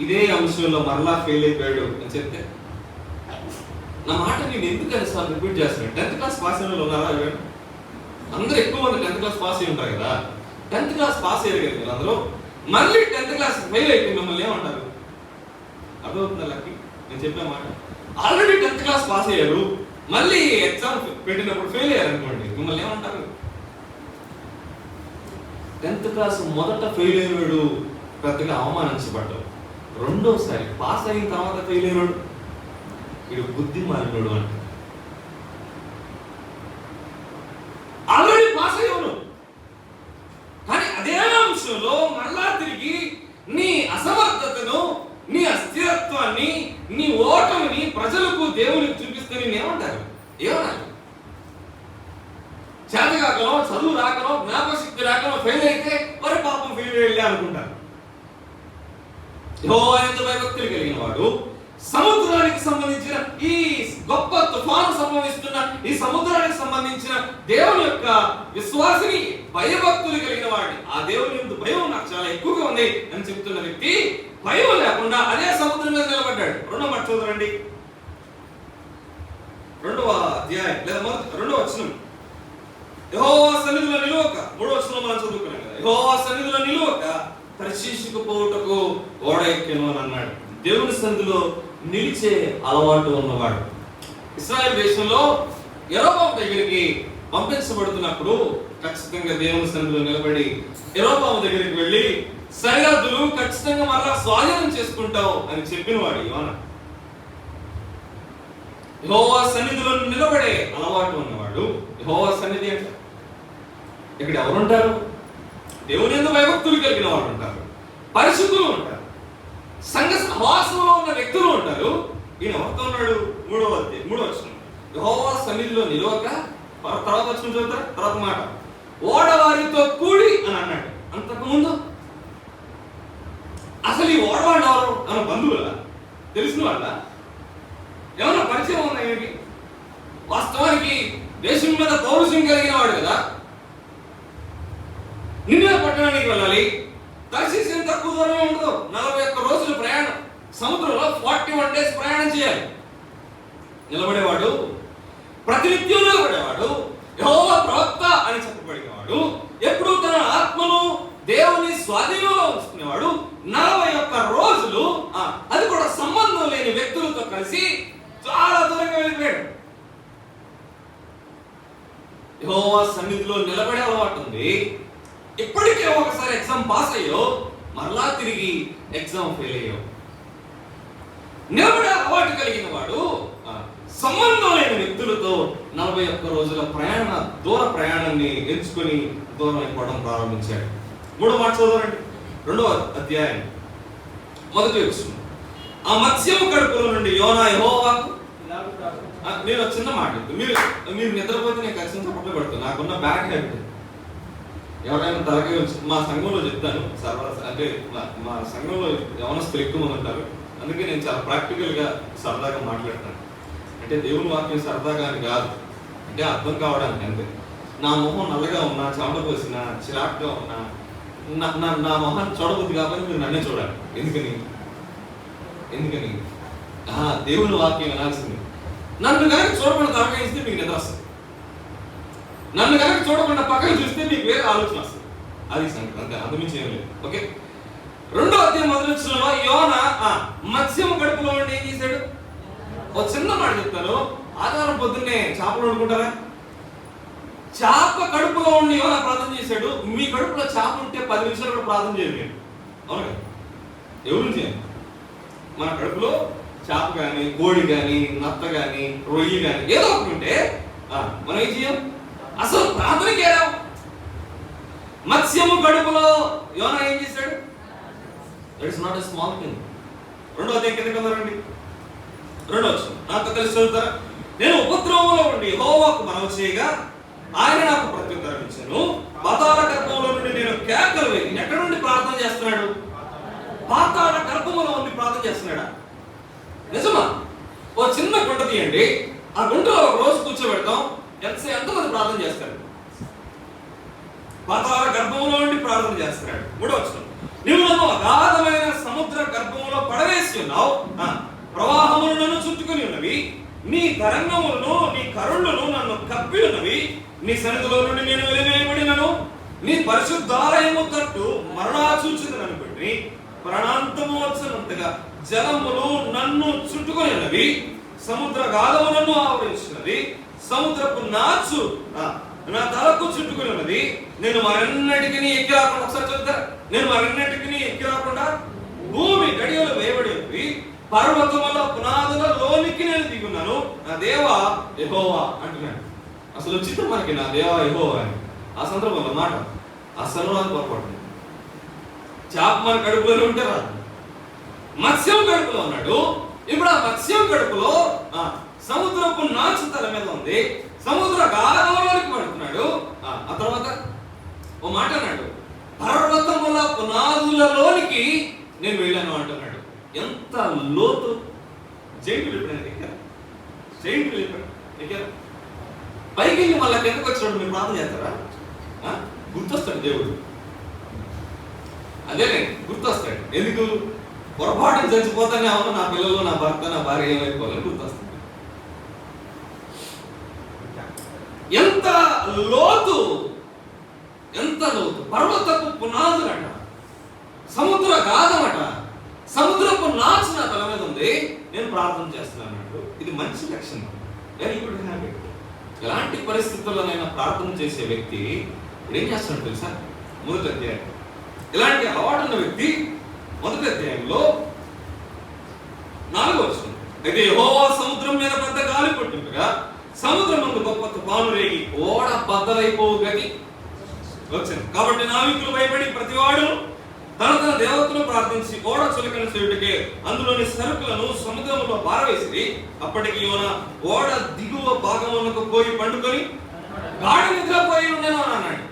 ఇదే అంశంలో మరలా ఫెయిల్ అయిపోయాడు అని చెప్తే, నా మాట నేను ఎందుకు అనిసార్లు రిపీట్ చేస్తున్నాను? 10th క్లాస్ పాస్ అయిన వాళ్ళు ఉన్నారా? అందరూ ఎక్కువ మంది 10th క్లాస్ పాస్ అయి ఉంటారు కదా. 10th క్లాస్ పాస్ అయ్యారు కదా మీరు అందరూ, మళ్ళీ 10th క్లాస్ ఫెయిల్ అయిపోయి మిమ్మల్ని ఏమంటారు? అర్థమవుతుందా లక్కి నేను చెప్పే మాట? ఆల్రెడీ 10th క్లాస్ పాస్ అయ్యారు, మళ్ళీ ఎగ్జామ్ పెట్టినప్పుడు ఫెయిల్ అయ్యారు అనుకోండి, మిమ్మల్ని ఏమంటారు? 10th క్లాస్ మొదట ఫెయిల్ అయ్యాడు, పెద్దగా అవమానించబడ్డావు. రెండోసారి పాస్ అయిన తర్వాత ఫెయిల్ అయినాడు, వీడు బుద్ధి మారినాడు అంట. ఆల్రెడీ పాస్ అయ్యాను, కానీ అదే అంశంలో మళ్ళా తిరిగి నీ అసమర్థతను, నీ అస్థిరత్వాన్ని, నీ ఓటమిని ప్రజలకు, దేవునికి చూపిస్తే నేనేమంటారు? ఏమన్నారు? చేతగాకనో, చదువు రాకనో, జ్ఞాపశక్తి రాకనో ఫెయిల్ అయితే మరి పాపం ఫెయిల్ వెళ్ళి అనుకుంటారు. యెహోవా యందు భయభక్తులు కలిగిన వాడు సముద్రానికి సంబంధించిన ఈ గొప్ప తుఫాను సంభవిస్తున్న ఈ సముద్రానికి సంబంధించిన దేవుని యొక్క విశ్వాసిని, భయభక్తులు కలిగిన వాడిని, ఆ దేవుని యందు భయం నాకు చాలా ఎక్కువగా ఉంది అని చెప్తున్న వ్యక్తి భయం లేకుండా అదే సముద్రం మీద నిలబడ్డాడు. రెండో మాట చూడండి, 2వ అధ్యాయం లేదా 2వ వచనం. యెహోవా సన్నిధిలో నిలువక, 3వ వచనం మనం చదువుకున్నాం కదా, యెహోవా సన్నిధిలో నిలువక తర్షీషుకు పోవుటకు ఓడ ఎక్కెను అని అన్నాడు. దేవుని సన్నిధిలో నిలిచే అలవాటు ఉన్నవాడు. ఇశ్రాయేల్ దేశంలో యెరోబాము దగ్గరికి పంపించబడుతున్నప్పుడు ఖచ్చితంగా దేవుని సన్నిధిలో నిలబడి యెరోబాము దగ్గరికి వెళ్ళి సరిహద్దులు ఖచ్చితంగా మరలా స్వాధీనం చేసుకుంటావు అని చెప్పిన వాడు యోనా. యెహోవా సన్నిధిలో నిలబడే అలవాటు ఉన్నవాడు. యెహోవా సన్నిధి అంటే ఇక్కడ ఎవరుంటారు? దేవుని యందు భయభక్తులు కలిగిన వాడు ఉంటారు, పరిశుద్ధులు ఉంటారు, సంఘ సహవాసంలో ఉన్న వ్యక్తులు ఉంటారు. ఈయన ఎవరితో ఉన్నాడు? 3వ వచనం. యెహోవా సన్నిధిలో నిలవక, తర్వాత వచనం చదువుతారు, తర్వాత మాట, ఓడవారితో కూడి అని అన్నాడు. అంతకు ముందు అసలు ఈ ఓడవాడు ఎవరు? అన్న బంధువుల, తెలిసిన వాళ్ళ, ఏమన్నా పరిచయం ఉందా ఈయనకి? వాస్తవానికి దేశం మీద పౌరుషం కలిగిన వాడు కదా. నిన్నె పట్టణానికి వెళ్ళాలి, తర్షీషు తక్కువ దూరమే ఉండదు, 41 రోజులు ప్రయాణం, సముద్రంలో 41 డేస్ ప్రయాణం చేయాలి. నిలబడేవాడు, ప్రతినిత్యం నిలబడేవాడు, యెహోవా ప్రవక్త అని చెప్పబడినవాడు, ఎప్పుడు తన ఆత్మను దేవుని స్వాధీనంలో ఉంచుకునేవాడు. 41 రోజులు, అది కూడా సంబంధం లేని వ్యక్తులతో కలిసి చాలా దూరంగా వెళ్ళిపోయాడు. యెహోవా సన్నిధిలో నిలబడే అలవాటు ఉంది. ఇప్పటికే ఒకసారి ఎగ్జామ్ పాస్ అయ్యో, మరలా తిరిగి ఎగ్జామ్ ఫెయిల్ అయ్యో. నిలబడే అలవాటు కలిగిన వాడు సంబంధం లేని వ్యక్తులతో 41 రోజుల దూర ప్రయాణాన్ని ఎంచుకొని దూరం అయిపోవడం ప్రారంభించాడు. 3వ మాట చదవండి, 2వ అధ్యాయం 1వ వచనం. ఆ మత్స్యము కడుపులో నుండి యోనా యెహోవాకు, నేను చిన్న మాట, మీరు నిద్రపోతే నేను ఖచ్చితంగా చప్పట్లు పెడతాను. నాకున్న బ్యాక్ హ్యాబిట్, ఎవరైనా తలకాయ మా సంఘంలో చెప్తాను, అంటే మా సంఘంలో యవనస్తులు ఎక్కువ మంది ఉంటారు, అందుకే నేను చాలా ప్రాక్టికల్గా సరదాగా మాట్లాడతాను. అంటే దేవుని వాక్యం సరదాగా అని కాదు, అంటే అర్థం కావడానికి అంతే. నా మొహం నల్లగా ఉన్నా, చెమట పోసినా, చిరాక్గా ఉన్నా, నా మొహాన్ని చూడబుద్ది కాబట్టి మీరు నన్నే చూడాలి. ఎందుకని దేవుని వాక్యం వినాల్సింది. నన్ను కనుక చూడకుండా తలకాయ ఇస్తే మీకు నిద్ర వస్తుంది, నన్ను కనుక చూడకుండా పక్కన చూస్తే మీకు వేరే ఆలోచన వస్తుంది. అది సంగతి, అంతే, అంతమించి ఏం లేదు. ఓకే, 2వ అధ్యాయం 1వ వచనంలో యోనా మత్స్యము కడుపులో ఉండి ఏం చేశాడు? ఒక చిన్న మాట చెప్తాను. ఆదివారం పొద్దున్నే చేపలు వండుకుంటారా? చేప కడుపులో ఉండి యోనా ప్రార్థన చేశాడు. మీ కడుపులో చేప ఉంటే 10 నిమిషాలు కూడా ప్రార్థన చేయండి. అవును కదా? ఎవరు చేయండి? మన కడుపులో చేప కానీ, కోడి కానీ, నత్త కానీ, రొయ్యి కానీ ఏదో ఒకటి ఉంటే మనం ఏం చేయం? అసలు ప్రార్థనకి ఏరా? మత్స్యము కడుపులో యోనా ఏం చేశాడు? It's not a small thing. 2వ అధ్యాయం కిందకి వెళ్ళండి, 2వ వచనం నాతో కలిసి చదువుతారా? నేను ఉపద్రవంలో ఉండి యెహోవాకు మనవి చేయగా ఆయన నాకు ప్రత్యుత్తరం ఇచ్చాను. పాతాళ గర్భంలో నుండి నేను కేకలు వేయి. ఎక్కడ నుండి ప్రార్థన చేస్తున్నాడు? పాతాళ గర్భంలో ఉండి ప్రార్థన చేస్తున్నాడా? నిజమా? ఓ చిన్న గుంట తీయండి, ఆ గుంటలో ఒక రోజు కూర్చోబెడతాం, ఎంతమంది ప్రార్థన చేస్తారు? పాతాళ గర్భంలో నుండి ప్రార్థన చేస్తున్నాడు. 3వ వచనం, నీవు నన్ను అగాధమైన సముద్ర గర్భంలో పడవేసి ఉన్నావు, ప్రవాహములు నన్ను చుట్టుకుని ఉన్నవి, నీ తరంగములను, నీ కరుళ్ళను నన్ను కప్పి ఉన్నవి, నీ సన్నిధిలో నుండి నేను వెలివేయబడినను, నీ పరిశుద్ధాలయము తట్టు మరణా చూచుదనని బట్టి ప్రాణాంతము వచ్చినంతగా జలములు నన్ను చుట్టుకొని ఉన్నవి, సముద్ర గాధము నన్ను ఆవరించినది, సముద్రపు నాచు నా తలకు చుట్టుకుని ఉన్నది, నేను మరెన్నటికి ఎక్కి రాకుండా, ఒకసారి చెప్తారా, నేను మరెన్నటికి ఎక్కి రాకుండా భూమి గడియలు వేయబడి ఉంది, పర్వతముల పునాదుల లోనికి నేను దిగున్నాను, నా దేవా యెహోవా అంటున్నాడు. అసలు ఉచితం మనకి నా దేవా యెహోవా అని. ఆ సందర్భంలో మాట అసలు రాదు, పొరపాటు. చేప మన కడుపులోనే ఉంటే రాదు. మత్స్యం కడుపులో ఉన్నాడు. ఇప్పుడు ఆ మత్స్యం కడుపులో సముద్రపు నాచు తల మీద ఉంది, సముద్ర గాఢంలోనికి పడుతున్నాడు. ఆ తర్వాత ఓ మాట అన్నాడు, పర్వతముల పునాదులలోనికి నేను వెళ్ళాను అంటున్నాడు. ఎంత లోతు! జైంట్లు ఎక్కారు. పైకి వెళ్ళి మళ్ళీ కిందకు వచ్చినప్పుడు మీరు ప్రార్థన చేస్తారా? గుర్తొస్తాడు దేవుడు. అదేనే గుర్తొస్తాడు. ఎందుకు? పొరపాటున చచ్చిపోతానే అవును, నా పిల్లలు, నా భర్త, నా భార్య ఏమైపోవాలని గుర్తొస్తాడు. ఎంత లోతు! పర్వతపు పునాదులట, సముద్ర గాధమట, సముద్రపు నాచు నా తల మీద ఉంది, నేను ప్రార్థన చేస్తున్నాను. ఇది మంచి లక్షణం. Very good habit. ఎలాంటి పరిస్థితుల్లోనైనా ప్రార్థన చేసే వ్యక్తి ఏం చేస్తున్నాడు తెలుసా? మొదటి అధ్యాయం, ఇలాంటి అలవాటు ఉన్న వ్యక్తి మొదటి అధ్యాయంలో 4వ వచనం, అయితే యెహోవా సముద్రం మీద పెద్ద గాలి కొట్టింపగా సముద్రం ముందు గొప్ప తుఫాను రేగి ఓడ బద్దలైపోవు గతి వచ్చింది. కాబట్టి నావికులు భయపడి ప్రతివాడు తన దేవతను ప్రార్థించి ఓడ చులకన చేయుటకే అందులోని సరుకులను సముద్రంలో పారవేసి, అప్పటికి యోన ఓడ దిగువ భాగమునకు పోయి పండుకొని గాఢ నిద్రపోయి ఉండేను అని అన్నాడు.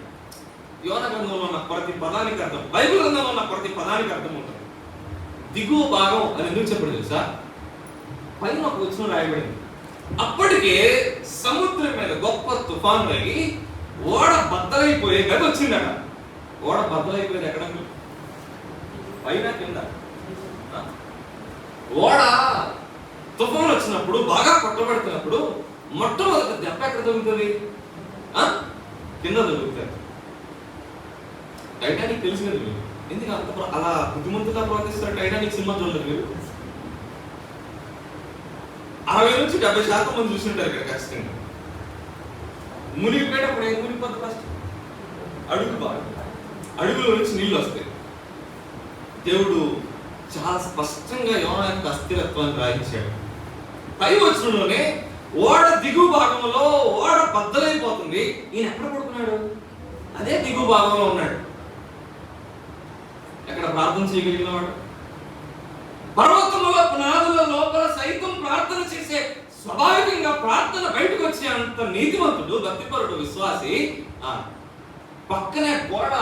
యోన గ్రంథంలో ఉన్న ప్రతి పదానికి అర్థం, బైబిల్ గ్రంథంలో ఉన్న ప్రతి పదానికి అర్థం ఉంటుంది. దిగువ భాగం అని ఎందుకు చెప్పడం తెలుసా? పైన ఒక వచనం రాయబడింది, అప్పటికే సముద్రం మీద గొప్ప తుఫాను రేగి ఓడ బద్దలైపోయే గది వచ్చిందట. ఓడ బద్దలైపోయేది ఎక్కడ? పైన కింద. ఓడ తుఫాను వచ్చినప్పుడు, బాగా కొట్టబడుతున్నప్పుడు మొట్టమొదటి దెబ్బ ఎక్కడ తగ్గుతుంది? కింద తగ్గుతుంది. టైటానిక్ తెలుసు కదా మీరు, ఎందుకు అంత అలా బుద్ధిమంతుగా ప్రవర్తిస్తారు? టైటానిక్ సినిమా చూడలేదు మీరు? 60 నుంచి 70% మంది చూస్తుంటారు ఇక్కడ ఖచ్చితంగా. మునిగిపోయేటప్పుడు ఏం మునిగిపోతుంది? ఫస్ట్ అడుగులో నుంచి నీళ్ళు వస్తాయి. దేవుడు చాలా స్పష్టంగా యోనా యొక్క అస్థిరత్వాన్ని రాయించాడు. పై వచనంలోనే ఓడ దిగువ భాగంలో ఓడ బద్దలైపోతుంది. ఈయన ఎక్కడ పడుకున్నాడు? అదే దిగువ భాగంలో ఉన్నాడు. ఎక్కడ ప్రార్థన చేయగలిగిన వాడు? పర్వతముల పునాదుల లోపల సైతం ప్రార్థన చేసే, స్వాభావికంగా ప్రార్థన బయటకు వచ్చే అంత నీతిమంతుడు, భక్తిపరుడు, విశ్వాసి పక్కనే గోడ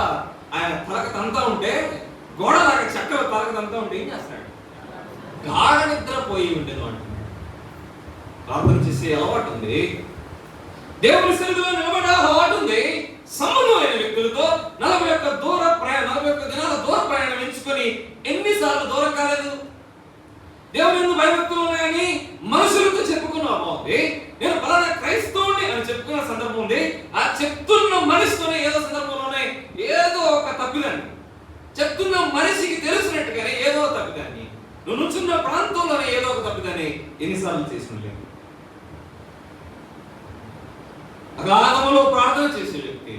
ఆయన తలకతంతా ఉంటే, గోడలాగా చక్కగా తలకతంతా ఉంటే ఏం చేస్తాడు? గాఢ నిద్రపోయి ఉండేది అంటున్నాడు. ప్రార్థన చేసే అలవాటు ఉంది, దేవుని సన్నిధిలో నిలబడే అలవాటు ఉంది. సంబంధమైన వ్యక్తులతో 41 దినాల దూర ప్రయాణం ఎంచుకొని ఎన్నిసార్లు దూరం కాలేదు? దేవుని యందు భయభక్తులు ఉన్నాయని మనుషులతో చెప్పుకున్నావు బాగుంది, నేను పలానా క్రైస్తవుని అని చెప్పుకున్న సందర్భం ఉంది. ఆ చెప్తున్న మనిషితోనే ఏదో సందర్భంలోనే ఏదో ఒక తప్పిదాన్ని, చెప్తున్న మనిషికి తెలిసినట్టుగానే ఏదో తప్పిదాన్ని, నువ్వు నుంచున్న ప్రాంతంలోనే ఏదో ఒక తప్పిదాన్ని ఎన్నిసార్లు చేసినట్లేదు. అగాధములో ప్రార్థన చేసే వ్యక్తి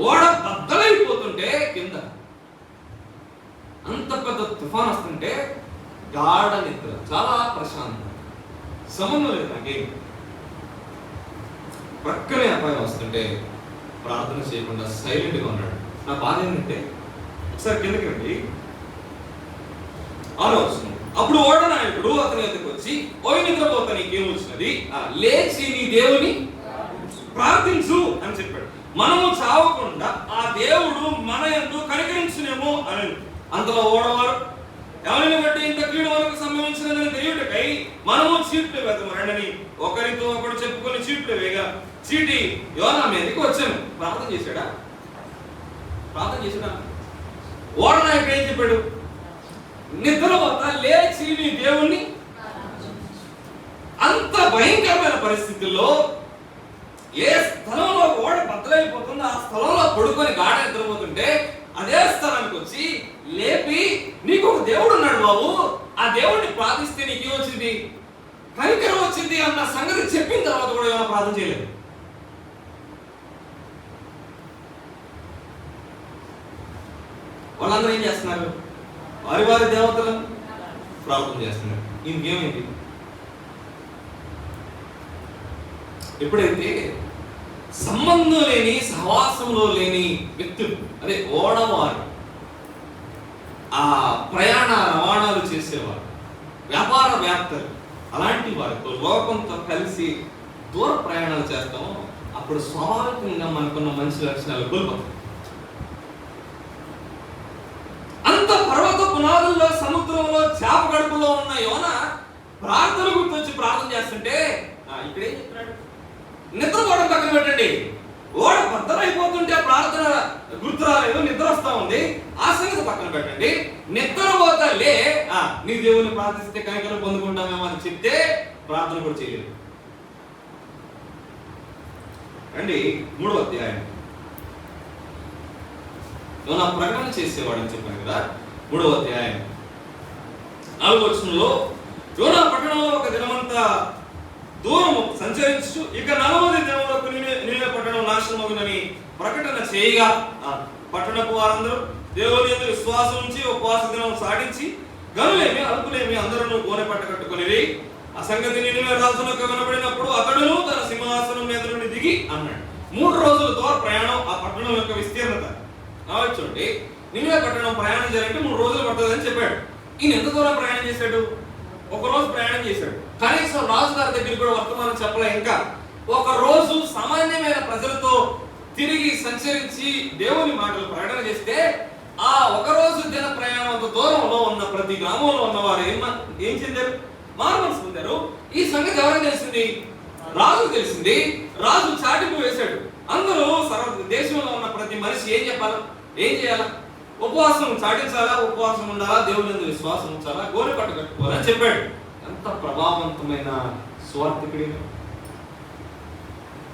ఓడ బద్దలైపోతుంటే కింద, అంత పెద్ద తుఫాన్ వస్తుంటే గాఢ నిద్ర, చాలా ప్రశాంతం, సంబంధం లేదు నాకేం. ప్రక్కనే అపాయం వస్తుంటే ప్రార్థన చేయకుండా సైలెంట్గా ఉన్నాడు. నా బాధ ఏంటంటే, ఒకసారి కిందకి రండి. 6వ వచనం, అప్పుడు ఓడ నాయకుడు అతని వద్దకు వచ్చి, ఓ నిద్రపోతా నీకేం వచ్చినది, లేచి నీ దేవుని ప్రార్థించు అని చెప్పాడు. మనము చావకుండా ఆ దేవుడు మన యందు కనికరించునేమో అని. అంతలో ఓడవారు ఎవరిని బట్టి ఇంత కీడు వరకు సంభవించినదని తెలియటకై మనము చీట్లు వేద్దామని ఒకరితో ఒకడు చెప్పుకొని చీట్లు వేగా చీటి యోనా మీదకి వచ్చాను. ప్రార్థన చేశాడా? ఓడ నాయకుడు ఏం చెప్పాడు? నిద్రపోతా లేచి నీ దేవుణ్ణి. అంత భయంకరమైన పరిస్థితుల్లో ఏ స్థలంలో ఓడ బద్దలైపోతుందో ఆ స్థలంలో పడుకొని గాఢ నిద్రపోతుంటే అదే స్థలానికి వచ్చి లేపి, నీకు ఒక దేవుడు ఉన్నాడు బాబు, ఆ దేవుడిని ప్రార్థిస్తే నీకేం వచ్చింది? కనికరం వచ్చింది అన్న సంగతి చెప్పిన తర్వాత కూడా ఏమైనా ప్రార్థన చేయలేదు. వాళ్ళందరూ ఏం చేస్తున్నారు? వారి వారి దేవతలను ప్రార్థన చేస్తున్నారు. ఇంకేమైంది? ఎప్పుడైతే సంబంధం లేని, సహవాసంలో లేని వ్యక్తులు, అదే ఓడవారు, ఆ ప్రయాణ రవాణాలు చేసేవారు, వ్యాపార వ్యాప్తలు, అలాంటి వారితో లోకంతో కలిసి దూర ప్రయాణాలు చేస్తామో అప్పుడు స్వాభావికంగా మనకున్న మంచి లక్షణాలు కోల్పోతాం. అంత పర్వత పునాదుల్లో, సముద్రంలో, చేప గడుపులో ఉన్న యోన ప్రార్థన గుర్తొచ్చి ప్రార్థన చేస్తుంటే ఇక్కడేం చెప్తున్నాడు? నిద్రపోవడం పక్కన పెట్టండి, ఓడ బద్దలైపోతుంటే ప్రార్థన గుర్తు రాలేదు, నిద్ర వస్తా ఉంది, ఆ సంగతి పక్కన పెట్టండి. నిద్రపోతా లే, నీ దేవుని ప్రార్థిస్తే కనికరం పొందుకుంటామేమో అని చెప్తే ప్రార్థన కూడా చేయలేదు. రండి 3వ అధ్యాయం. యోనా ప్రకటన చేసేవాడని చెప్పాను కదా, 3వ అధ్యాయం 4వ వచనంలో, యోనా పట్టణంలో ఒక దినమంతా దూరము సంచరించు, ఇక 40 దినములకు నినివే పట్టణం నాశనమగునని ప్రకటన చేయగా పట్టణపు వారందరూ దేవుని యందు విశ్వాసం ఉంచి ఉపవాస దినం సాగించి గనులేమి అల్పులేమి అందరూ గోనె పట్ట కట్టుకొనిరి. ఆ సంగతి నినివే రాజునకు వినబడినప్పుడు అతడును తన సింహాసనం మీద నుండి దిగి అన్నాడు. 3 రోజుల దూర ప్రయాణం ఆ పట్టణం యొక్క విస్తీర్ణత. చూడండి, నినివే పట్టణం ప్రయాణం చేయాలంటే 3 రోజులు పడుతుందని చెప్పాడు. ఈయన ఎంత దూరం ప్రయాణం చేశాడు? 1 రోజు ప్రయాణం చేశాడు. కనీసం రాజుగారి దగ్గర కూడా వర్తమానం చెప్పలే. ఇంకా 1 రోజు సామాన్యమైన ప్రజలతో తిరిగి సంచరించి దేవుని మాటలు ప్రకటన చేస్తే ఆ 1 రోజు దిన ప్రయాణం దూరంలో ఉన్న ప్రతి గ్రామంలో ఉన్నవారు ఏం చెందారు? మారుమనసు పొందారు. ఈ సంగతి ఎవరికి తెలిసింది? రాజు తెలిసింది. రాజు చాటింపు వేశాడు. అందరూ దేశంలో ఉన్న ప్రతి మనిషి ఏం చెప్పాలి? ఏం చేయాలా? ఉపవాసం చాటించాలా, ఉపవాసం ఉండాలా, దేవుని యందు విశ్వాసం ఉంచాలా, గోనె పట్ట కట్టుకోవాలని చెప్పాడు. ఎంత ప్రభావవంతమైన సువార్తికుడి!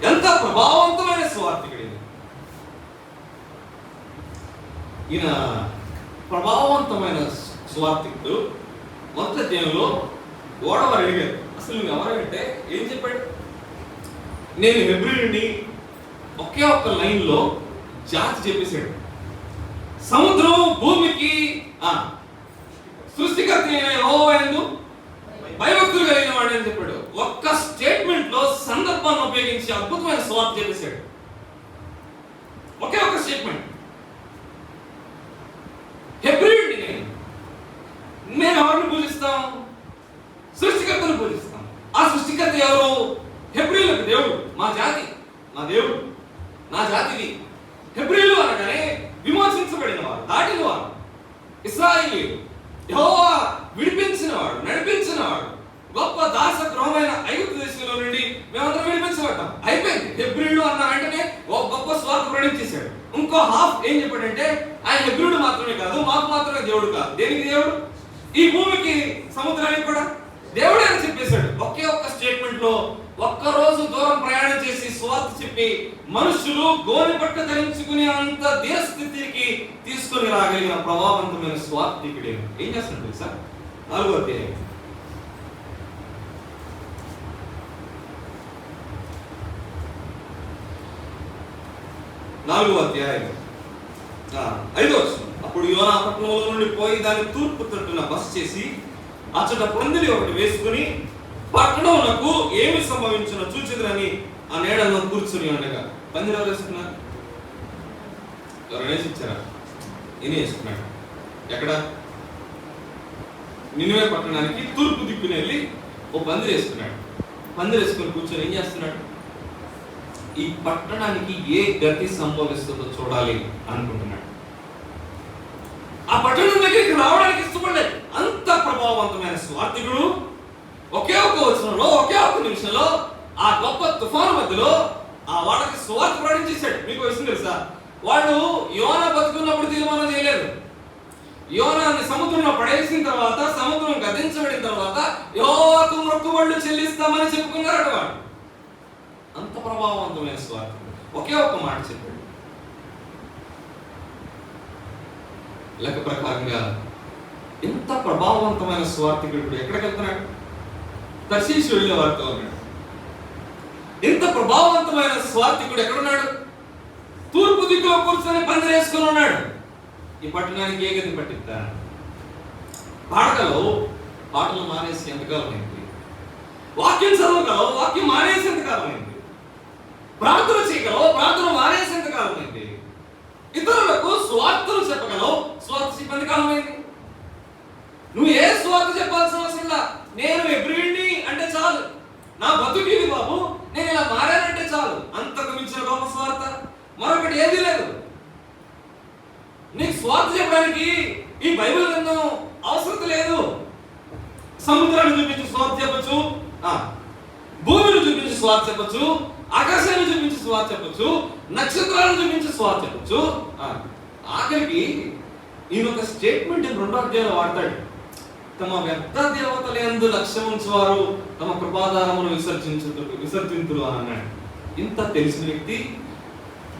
ఎంత ప్రభావవంతమైన సువార్తికుడి! ఈయన ప్రభావవంతమైన సువార్తికుడు. మొదటి అధ్యాయంలో ఓడవారు అడిగారు, అసలు నువ్వు ఎవరంటే ఏం చెప్పాడు? నేను హెబ్రీయుడిని. ఒకే ఒక్క లైన్లో జాతి చెప్పేశాడు. సముద్రం భూమికి సృష్టికర్త అయిన యెహోవా యందు భయభక్తులు కలిగిన వాడు అని చెప్పాడు. ఒక్క స్టేట్మెంట్ లో సందర్భాన్ని ఉపయోగించి అద్భుతమైన సువార్త చెప్పేశాడు. ఒకే ఒక్క స్టేట్మెంట్. హెబ్రీయుడిని నేను ఎవరిని పూజిస్తాం? సృష్టికర్తను పూజిస్తాం. ఆ సృష్టికర్త ఎవరు? హెబ్రీయులకు దేవుడు. మా జాతి, మా దేవుడు, నా జాతిది. హెబ్రీయులు అనగానే విమోచించబడిన వారు, దాటిన వారు, ఇశ్రాయేలీయులు, యెహోవా విడిపించిన వాడు, నడిపించిన వాడు. గొప్ప దాసగృహమైన ఐగుప్తు దేశంలో నుండి మేమందరం విడిపించబడ్డాం. అయిపోయింది. హెబ్రీయుడు అన్న వెంటనే ఒక గొప్ప స్వార్థ ప్రకటించేశాడు. ఇంకో హాఫ్ ఏం చెప్పాడంటే ఆయన హెబ్రీయుడు మాత్రమే కాదు, మాకు మాత్రమే దేవుడు కాదు. దేనికి దేవుడు? ఈ భూమికి, సముద్రానికి కూడా దేవుడే అని చెప్పేశాడు. ఒకే ఒక్క స్టేట్మెంట్ లో 1 రోజు దూరం ప్రయాణం చేసి స్వార్థ చెప్పి మనుషులు గోనె పట్ట ధరించుకునే అంత దీనస్థితికి తీసుకొని రాగలిగిన ప్రభావవంతమైన స్వార్థికుడే. ఏం చేస్తున్నాడు తెలుసా? 4వ అధ్యాయం. ఐదో వచనం. అప్పుడు యోనా పట్టణంలో నుండి పోయి దాని తూర్పు తట్టున బస చేసి అచ్చట పందిరి ఒకటి వేసుకుని పట్టణమునకు ఏమి సంభవించిన చూచెదరని ఆ నీడలో కూర్చుని ఉండగా. పందిరి ఎవరు వేసుకున్నారు? ఎవరైనా ఇచ్చారా? ఈయన వేసుకున్నాడు. ఎక్కడ? నినివే పట్టణానికి తూర్పు దిక్కుని వెళ్ళి ఓ పందిరి వేసుకున్నాడు. పందిరి వేసుకుని కూర్చొని ఏం చేస్తున్నాడు? ఈ పట్టణానికి ఏ గతి సంభవిస్తుందో చూడాలి అనుకుంటున్నాడు. ఆ పట్టణం దగ్గరికి రావడానికి ఇష్టపడలేదు. అంత ప్రభావవంతమైన స్వార్థికుడు ఒకే ఒక్క వచనంలో, ఒకే ఒక్క నిమిషంలో ఆ గొప్ప తుఫాను మధ్యలో ఆ వాళ్ళకి సువార్త ప్రకటించేశాడు. మీకు విషయం తెలుసా? వాళ్ళు యోనా బతుకున్నప్పుడు తీర్మానం చేయలేదు. యోనాన్ని సముద్రంలో పడేసిన తర్వాత, సముద్రం గతించబడిన తర్వాత యెహోవాకు మొక్కుబడులు చెల్లిస్తామని చెప్పుకున్నారట వాడు. అంత ప్రభావవంతమైన స్వార్థికుడు. ఒకే ఒక్క మాట చెప్పాడు. లెక్క ప్రకారంగా ఎంత ప్రభావవంతమైన స్వార్థికుడు ఎక్కడికి వెళ్తున్నాడు? తర్షీషు వెళ్ళే వారితో ఉన్నాడు. ఎంత ప్రభావవంతమైన స్వార్థికుడు ఎక్కడున్నాడు? తూర్పు దిక్కులో కూర్చొని పందిరి వేసుకుని ఉన్నాడు. ఈ పట్టణానికి ఏ గతి పట్టిద్దా? పాడగలవు, పాటలు మానేసి ఎంతకాలం అయింది? వాక్యం చదవగలవు, వాక్యం మానేసి ఎంతకాలం అయింది? ప్రార్థన చేయగలవు, ప్రార్థన మానేసి ఎంతకాలం అయింది? ఇతరులకు స్వార్థలు చెప్పగలవు, స్వార్థ చెప్పి ఎంతకాలం అయింది? నువ్వు ఏ స్వార్థ చెప్పాల్సిన అవసరం లా, నేను ఎబ్రిడిని అంటే చాలు, నా బతుకు ఇది బాబు, నేను ఇలా మారానంటే చాలు. అంతకు మించిన గొప్ప స్వార్థ మరొకటి ఏదీ లేదు. నీకు స్వార్థ చెప్పడానికి ఈ బైబిల్ గ్రంథం అవసరం లేదు. సముద్రాన్ని చూపించి స్వార్థ చెప్పచ్చు, భూమిని చూపించి స్వార్థ చెప్పచ్చు, ఆకాశాన్ని చూపించి స్వార్థ చెప్పచ్చు, నక్షత్రాలను చూపించి స్వార్థ చెప్పచ్చు. ఆఖరికి ఈయన ఒక స్టేట్మెంట్ 2వ అధ్యాయంలో వాడతాడు. తమ వ్యర్థ దేవతలందు లక్ష్యం ఉంచువారు తమ కృపాధారమును విసర్జింతురు అని అన్నాడు. ఇంత తెలిసిన వ్యక్తి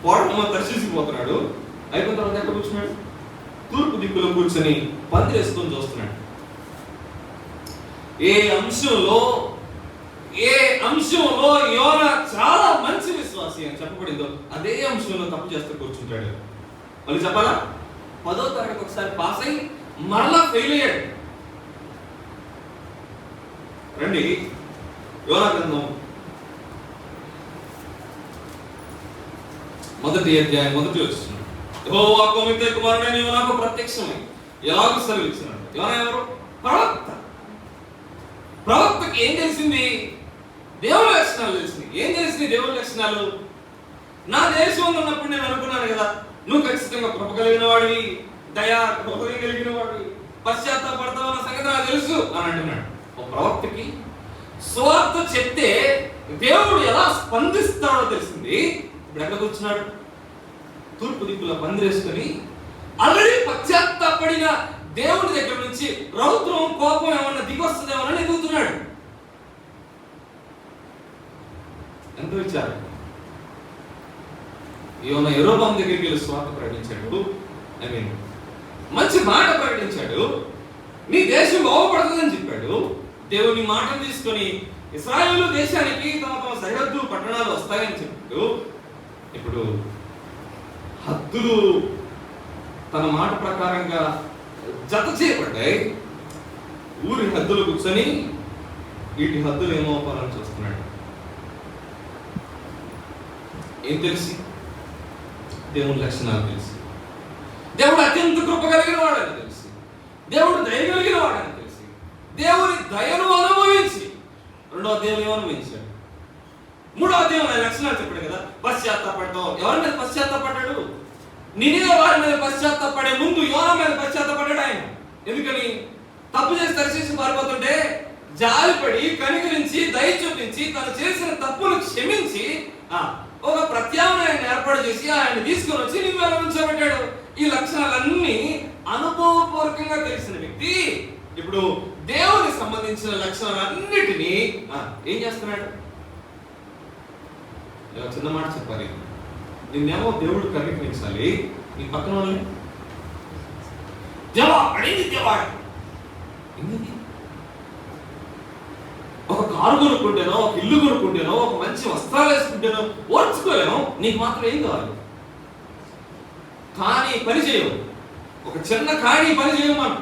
పోవడం దర్శించిపోతున్నాడు. అయిపోయిన తర్వాత ఎక్కడ కూర్చున్నాడు? తూర్పు దిక్కులో కూర్చొని పందిరేసుకొని చూస్తున్నాడు. ఏ అంశంలో యోనా చాలా మంచి విశ్వాసి అని చెప్పబడిందో అదే అంశంలో తప్పు చేస్తూ కూర్చుంటాడు. మళ్ళీ చెప్పాలా? 10వ తరగతి ఒకసారి పాస్ అయ్యి మరలా ఫెయిల్ అయ్యాడు. రండి, యోనా గ్రంథం 1వ అధ్యాయం 1వ వచనం. యెహోవా కొమితే కుమారుడైన యోనాకు ప్రత్యక్షమై ఎలాగూ సెలవిచ్చినాడు. యోనా ఎవరు? ప్రవక్తకి ఏం తెలిసింది? దేవుని లక్షణాలు తెలిసింది. ఏం తెలిసింది దేవుని లక్షణాలు? నా దేశంలో ఉన్నప్పుడు నేను అనుకున్నాను కదా, నువ్వు ఖచ్చితంగా కృప కలిగిన వాడివి, దయా హృదయం కలిగిన వాడివి, పశ్చాత్తాపడతావన్న సంగతి నాకు తెలుసు అని అంటున్నాడు. ఒక ప్రవక్తకి స్వార్థ చెప్తే దేవుడు ఎలా స్పందిస్తాడో తెలిసింది. ఇప్పుడు ఎక్కడ కూర్చున్నాడు? తూర్పు దిక్కుల పందిరేసుకొని ఆల్రెడీ పశ్చాత్తాపడిన దేవుడి దగ్గర నుంచి రౌద్రం, కోపం ఏమన్నా దిగొస్తుందేమోనని ఎదుగుతున్నాడు. ఎంత విచారం! యోనా యెరొబాము దగ్గరికి వెళ్ళి స్వార్థ ప్రకటించాడు. మంచి మాట ప్రకటించాడు. నీ దేశం బాగుపడుతుందని చెప్పాడు. దేవుని మాటను తీసుకొని ఇశ్రాయేలు దేశానికి తమ సరిహద్దు పట్టణాలు వస్తాయని చెప్పాడు. ఇప్పుడు హద్దులు తన మాట ప్రకారంగా జత చేయబడ్డాయి. ఊరి హద్దులు కూర్చొని వీటి హద్దులు ఏమవుతారని చూస్తున్నాడు. ఏం తెలిసి? దేవుని లక్షణాలు తెలిసి, దేవుడు అత్యంత కృప కలిగిన వాడని తెలిసి, దేవుడు దయ కలిగిన వాడని తెలిసి, దేవుని దయను అనుభవించి 2వ అధ్యాయం ఏమనుభవించాడు? 3వ అధ్యాయం లక్షణాలు చెప్పాడు కదా, పశ్చాత్తాపడతాం. ఎవరి మీద పశ్చాత్తాపడ్డాడు? నినివే వారి మీద పశ్చాత్తాపడే ముందు యోనా మీద పశ్చాత్తాపడ్డాడు ఆయన. ఎందుకని? తప్పు చేసి దర్శించి పారిపోతుంటే జాలిపడి కనికరించి దయ చూపించి తను చేసిన తప్పును క్షమించి ఒక ప్రత్యామ్నాయాన్ని ఏర్పాటు చేసి ఆయన తీసుకొని వచ్చి నినివేలో ఉంచబెట్టాడు. ఈ లక్షణాలన్నీ అనుభవపూర్వకంగా తెలిసిన వ్యక్తి ఇప్పుడు దేవునికి సంబంధించిన లక్షణాలన్నిటినీ ఏం చేస్తున్నాడు? ఇలా చిన్న మాట చెప్పాలి, నిన్నేమో దేవుడు కనికరించాలి, నీ పక్కన వాళ్ళని దేవా అడిగింది దేవా ఒక కారు కొనుక్కుంటేనో, ఒక ఇల్లు కొనుక్కుంటేనో, ఒక మంచి వస్త్రాలు వేసుకుంటేనో ఓర్చుకోలేము. నీకు మాత్రం ఏం కావాలి? కానీ పని చేయవు. ఒక చిన్న కానీ పని చేయవు. మనం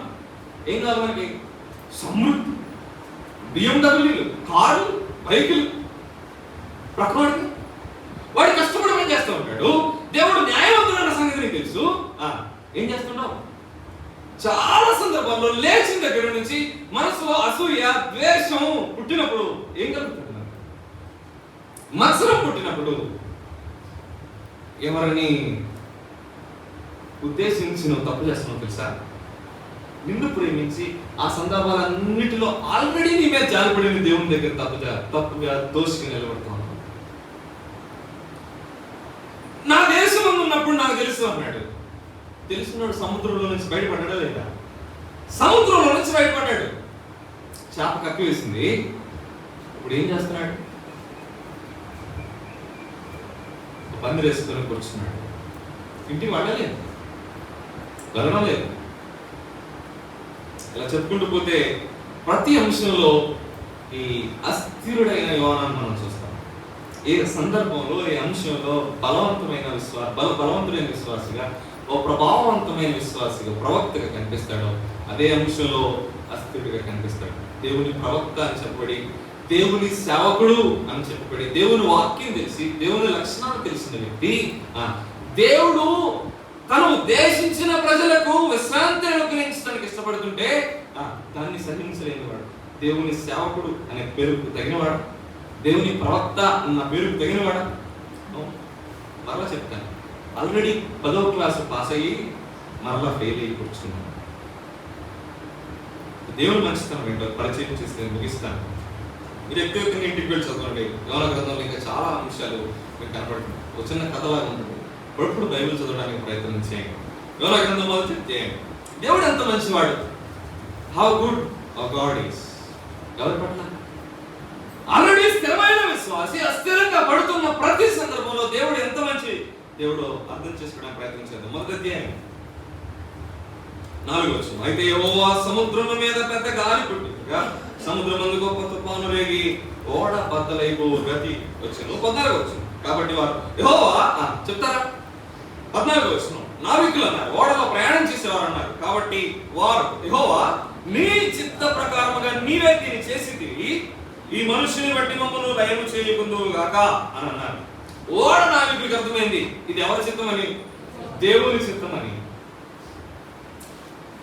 ఏం కావాలి మనకి? సమృద్ధి, BMW, కారు, బైకులు. ప్రక్కవాడికి వాడు కష్టపడమని చేస్తూ ఉంటాడు. దేవుడు న్యాయవంతుడు అన్న సంగతి నీకు తెలుసు. ఏం చేస్తున్నావు? చాలా సందర్భాల్లో లేచిన దగ్గర నుంచి మనసులో అసూయ, ద్వేషం పుట్టినప్పుడు ఏం కలుగుతుంది? మత్సరం పుట్టినప్పుడు ఎవరిని ఉద్దేశించి నువ్వు తప్పు చేస్తున్నావు తెలుసా? నిన్ను ప్రేమించి ఆ సందర్భాలన్నిటిలో ఆల్రెడీ నీ మీద జాలిపడిన దేవుని దగ్గర తప్పుగా దోషిగా నిలబడుతున్నావు. నా దేశంలో ఉన్నప్పుడు నాకు తెలుసు అన్నాడు. తెలుసున్నాడు. సముద్రంలో నుంచి బయటపడ్డా లేదా? సముద్రంలో నుంచి బయటపడ్డాడు. చేప కక్కి వేసింది. ఇప్పుడు ఏం చేస్తున్నాడు? పందిరేసుకొని కూర్చున్నాడు. ఇంటికి వెళ్ళలేదు, వెళ్ళడం లేదు. ఇలా చెప్పుకుంటూ పోతే ప్రతి అంశంలో ఈ అస్థిరుడైన యోనాను మనం చూస్తాం. ఏ సందర్భంలో, ఏ అంశంలో బలవంతుడైన విశ్వాసిగా, ఓ ప్రభావవంతమైన విశ్వాసిగా, ప్రవక్తగా కనిపిస్తాడో అదే అంశంలో అస్థిరుడిగా కనిపిస్తాడు. దేవుని ప్రవక్త అని చెప్పబడి, దేవుని సేవకుడు అని చెప్పబడి, దేవుని వాక్యం తెలిసి, దేవుని లక్షణాలు తెలిసిన వ్యక్తి దేవుడు తను ఉద్దేశించిన ప్రజలకు విశ్రాంతిని అనుగ్రహించడానికి ఇష్టపడుతుంటే దాన్ని సహించలేనివాడు. దేవుని సేవకుడు అనే పేరుకు తగినవాడు, దేవుని ప్రవక్త అన్న పేరుకు తగినవాడు. మరలా చెప్తాను, ఆల్రెడీ 10వ క్లాసు పాస్ అయ్యి మరలా ఫెయిల్ అయ్యి కూర్చున్నాను. దేవుని మంచితనం ఏంటో పరిచయం చేసి ముగిస్తాను. మీరు ఎక్కువ ఇంటికి వెళ్ళి చదవండి. యోనా గ్రంథంలో ఇంకా చాలా అంశాలు మీకు కనపడుతుంది. ఒక చిన్న కథలాగా ఉంటుంది. ఎప్పుడు బైబిల్ చదవడానికి ప్రయత్నం చేయండి. యోనా గ్రంథం మొదలు చేయండి. దేవుడు ఎంత మంచివాడు. How good hour God is. ఎవరి పట్ల? ఆల్రెడీ స్థిరమైన విశ్వాసి అస్థిరంగా పడుతున్న ప్రతి సందర్భంలో దేవుడు ఎంత మంచి దేవుడు అర్థం చేసుకోవడానికి ప్రయత్నం చేద్దాం. మొదటి అధ్యాయం 4వ వచనం. అయితే యెహోవా సముద్రము మీద పెద్ద గాలి పుట్టిందిగా, సముద్రమందు గొప్ప తుఫాను రేగి ఓడ బద్దలైపోవు గతి వచ్చాను. 14వ వచనం. కాబట్టి వారు యెహోవా చెప్తారా? 14వ వచనం. నావికులు అన్నారు, ఓడలో ప్రయాణం చేసేవారు అన్నారు. కాబట్టి వారు యెహోవా నీ చిత్త ప్రకారముగా నీవే దీన్ని చేసితివి, ఈ మనుషుని బట్టి మమ్మను లయము చేయకుందువు గాక అని అన్నారు. ఓడ నావికుడికి అర్థమైంది ఇది ఎవరి చిత్తమని? దేవుని చిత్తమని.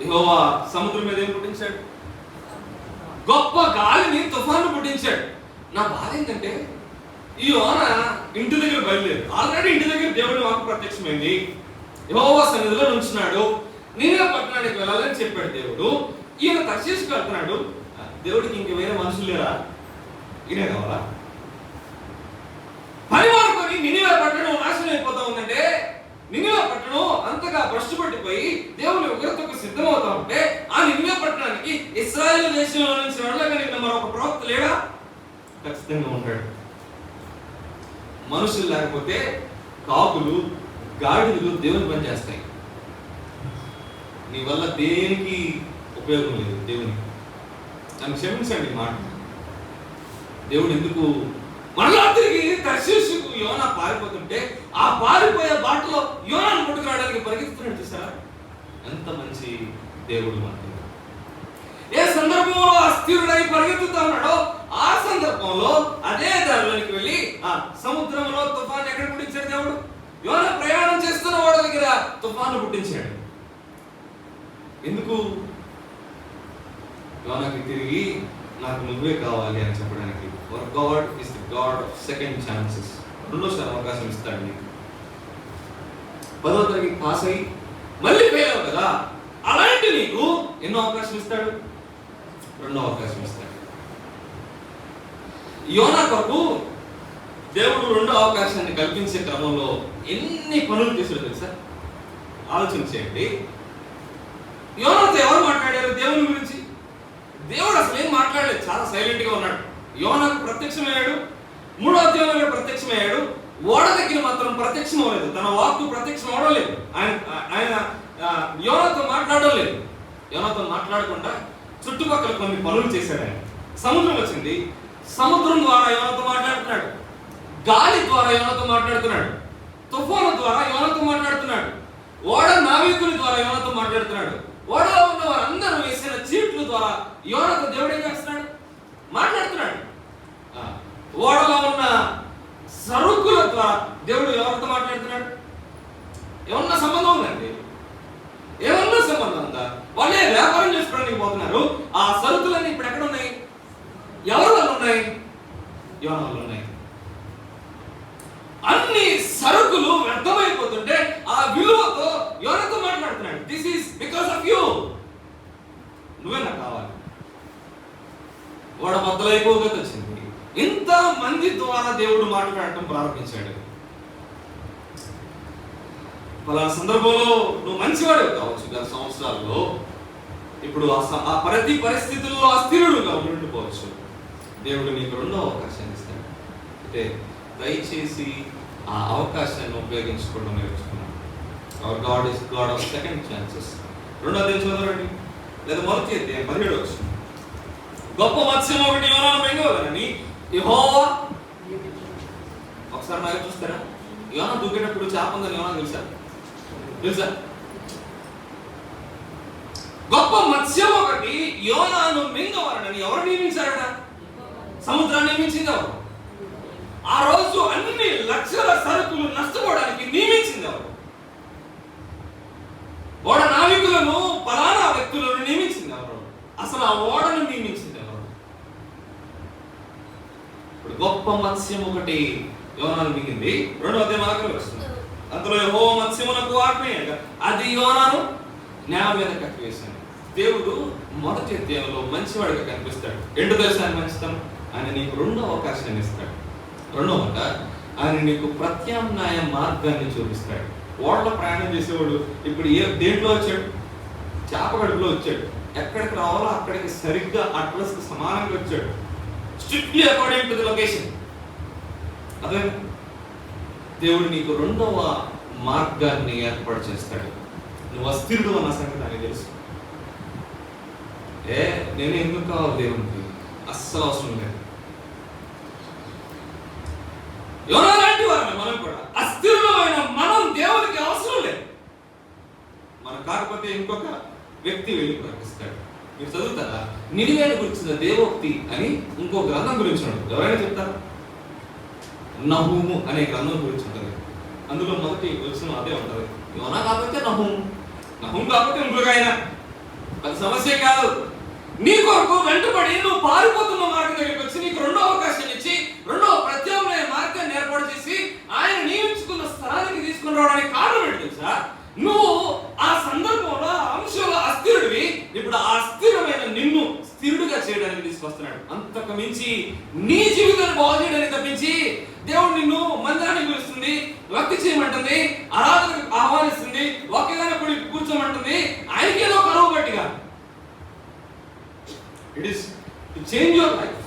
యెహోవా సముద్రం మీద ఏం పుట్టించాడు? గొప్ప గాలిని, తుఫాను పుట్టించాడు. నా బాధ ఏంటంటే ఈ యోనా ఇంటి దగ్గర బయలుదేరు. ఆల్రెడీ ఇంటి దగ్గర దేవుడి వాక్కు ప్రత్యక్షమైంది. యెహోవా సన్నిధిలో నుంచున్నాడు. నీవే పట్టణానికి వెళ్ళాలని చెప్పాడు దేవుడు. ఈయన తర్షీషుకు వెళ్తున్నాడు. దేవుడికి ఇంక వేరే మనుషులు లేరా? ఈయనే కావాలా? పని వాడుకొని నినివే పట్టణం నాశనం అయిపోతా ఉందంటే, నినివే పట్టణం అంతగా భ్రష్టు పట్టిపోయి దేవుని ఉగ్రతకు సిద్ధమవుతా ఉంటే, ఆ నినివే పట్టణానికి ఇశ్రాయేలు దేశంలో నుంచి వెళ్ళగలిగిన మరొక ప్రవక్త లేడా? ఖచ్చితంగా ఉంటాడు. మనుషులు లేకపోతే కాకులు, గాడిదలు దేవుని పని చేస్తాయి. నీ వల్ల దేనికి ఉపయోగం లేదు. దేవునికి నన్ను క్షమించండి మాట. దేవుడు ఎందుకు మరలా తిరిగి తర్షీషుకు యోనా పారిపోతుంటే ఆ పారిపోయే బాటలో యోనాను పట్టుకురావడానికి పరిగెత్తుతున్నాడు. చూసారా ఎంత మంచి దేవుడు మనకు. ఏ సందర్భంలో అస్థిరుడై పరిగెత్తుతా ఉన్నాడో ఆ సందర్భంలో అదే దారిలోకి వెళ్ళి సముద్రంలో తుఫాను ఎక్కడ పుట్టించాడు దేవుడు? యోనా ప్రయాణం చేస్తున్న వాడి దగ్గర తుఫాను పుట్టించాడు. ఎందుకు? యోనాకి తిరిగి నాకు నువ్వే కావాలి అని చెప్పడానికి. For God is the God of second chances. రెండోసారి అవకాశం ఇస్తాడు నీకు. 10వ తరగతి పాస్ అయ్యి మళ్ళీ ఫెయిల్ అవ్వదు కదా, అలాంటి నీకు ఎన్నో అవకాశం ఇస్తాడు? రెండో అవకాశం ఇస్తాడు. యోనా కొరకు దేవుడు రెండో అవకాశాన్ని కల్పించే క్రమంలో ఎన్ని పనులు చేశాడు తెలుసా? ఆలోచన చేయండి. యోనాతో ఎవరు మాట్లాడారు దేవుని గురించి? దేవుడు అసలు ఏం మాట్లాడలేదు, చాలా సైలెంట్ గా ఉన్నాడు. యోనాకు ప్రత్యక్షమయ్యాడు, 3వ అధ్యాయంలో ప్రత్యక్షమయ్యాడు. ఓడ దగ్గర మాత్రం ప్రత్యక్షం అవ్వలేదు, తన వాక్కు ప్రత్యక్షం అవడం. ఆయన యోనాతో మాట్లాడడం లేదు. యోనాతో మాట్లాడకుండా చుట్టుపక్కల కొన్ని పనులు చేశాడు ఆయన. సముద్రం వచ్చింది, సముద్రం ద్వారా యోనాతో మాట్లాడుతున్నాడు, గాలి ద్వారా యోనాతో మాట్లాడుతున్నాడు, తుఫాను ద్వారా యోనాతో మాట్లాడుతున్నాడు, ఓడ నావికుల ద్వారా యోనాతో మాట్లాడుతున్నాడు, ఓడలో ఉన్న వారందరూ వేసిన చీట్ల ద్వారా యోనాతో దేవుడు ఏం చేస్తున్నాడు? మాట్లాడుతున్నాడు. ఓడలో ఉన్న సరుకుల ద్వారా దేవుడు ఎవరితో మాట్లాడుతున్నాడు? ఏమన్నా సంబంధం ఉందండి? ఏమన్నా సంబంధం ఉందా? వాళ్ళే వ్యాపారం చేసుకోవడానికి పోతున్నారు. ఆ సరుకులన్నీ ఇప్పుడు ఎక్కడ ఉన్నాయి? ఎవరి వల్ల ఉన్నాయి? యోనా వల్ల ఉన్నాయి. అన్ని సరుకులు వ్యర్థమైపోతుంటే ఆ విలువతో యోనాతో మాట్లాడుతున్నాడు. This is because of you. నువ్వే నాకు కావాలి. వాడు బద్దలైపోగత వచ్చింది. ఇంత మంది ద్వారా దేవుడు మాట్లాడటం ప్రారంభించాడు. పలానా సందర్భంలో నువ్వు మంచివాడు కావచ్చు గత సంవత్సరాల్లో, ఇప్పుడు ఆ ప్రతి పరిస్థితుల్లో అస్థిరుడుగా ఉండిపోవచ్చు. దేవుడు నీకు రెండో అవకాశాన్ని ఇస్తాడు. అంటే దయచేసి ఆ అవకాశాన్ని ఉపయోగించుకోవడం నేర్చుకున్నాను. Hour God is God of second chances. రెండో అధ్యాయం చదవండి, లేదా మొదటి అధ్యాయం 17వ వచనం. గొప్ప మత్స్యం ఒకటి యోనాను మింగవలెనని యెహోవా. ఒకసారి నాకు చూస్తారా? యోనా దూకేటప్పుడు చేప ఉందని యోనా తెలుసా? గొప్ప మత్స్యం ఒకటి యోనాను మింగవలనని ఎవరు నియమించారట? సముద్రాన్ని నియమించింది ఎవరు? ఆ రోజు అన్ని లక్షల సరుకులు నష్టపోవడానికి నియమించింది ఎవరు? ఓడ నావికులను, పలానా వ్యక్తులను నియమించింది ఎవరు? అసలు ఆ ఓడను నియమించింది ఎవరు? ఇప్పుడు గొప్ప మత్స్యం ఒకటి యోనాను మింగింది. 2వ అధ్యాయం వస్తుంది. అందులో యెహోవా మత్స్యమునకు ఆజ్ఞ, అది యోనాను నేల మీద కట్టివేశాను. దేవుడు మొదటి అధ్యాయంలో మంచివాడిగా కనిపిస్తాడు. ఎండు తెలుసా మంచితనం? ఆయన నీకు 2వ అవకాశాన్ని ఇస్తాడు. 2వ మాట, ఆయన నీకు ప్రత్యామ్నాయ మార్గాన్ని చూపిస్తాడు. ఓడలో ప్రయాణం చేసేవాడు ఇప్పుడు దేంట్లో వచ్చాడు? చేప గడుపులో వచ్చాడు. ఎక్కడికి రావాలో అక్కడికి సరిగ్గా అడ్రస్ కి సమానంగా వచ్చాడు. Strictly according to the location. అదే దేవుడు నీకు 2వ మార్గాన్ని ఏర్పాటు చేస్తాడు. నువ్వు అస్థిరుడు అన్న సంగతి నాకు తెలుసు. నేను ఎందుకు కావాలి దేవునికి? అస్సలు అవసరం లేదు. యోనా లాంటి వారిని మనం కూడా అస్థిరులమైన మనం దేవునికి అవసరం లేదు. మనం కాకపోతే ఇంకొక వ్యక్తి వెళ్ళి ప్రకటిస్తాడు. మీరు చదువుతారా? నినివేను గురించిన దేవోక్తి అని ఇంకో గ్రంథం గురించి ఉంటుంది. ఎవరైనా చెప్తారా? నహూము అనే గ్రంథం గురించి ఉంటుంది. అందులో మొదటి వచ్చిన అదే ఉంటుంది. యోనా కాకపోతే నహూము, నహూము కాకపోతే ఇంకొక ఆయన. అది సమస్య కాదు. నీ కొరకు వెంటబడి నువ్వు పారిపోతున్న మార్గం దగ్గరికి వచ్చి నీకు 2వ అవకాశం ఇచ్చి 2వ ప్రత్యామ్నాయ మార్గాన్ని ఏర్పాటు చేసి ఆయన నియమించుకున్న స్థలానికి తీసుకుని రావడానికి కారణం ఏంటి తెలుసా? నువ్వు ఆ సందర్భంలో అంశంలో అస్థిరుడివి. ఇప్పుడు ఆ అస్థిరమైన నిన్ను స్థిరుడిగా చేయడానికి తీసుకొస్తున్నాడు. అంతకు మించి నీ జీవితాన్ని బాగు చేయడానికి తప్పించి దేవుడు నిన్ను మందిరానికి పిలుస్తుంది, భక్తి చేయమంటుంది, ఆరాధనకు ఆహ్వానిస్తుంది, ఒక్కగానే కూర్చోమంటుంది. ఆయనకి ఏదో కరువు బట్టిగా it is to change your life.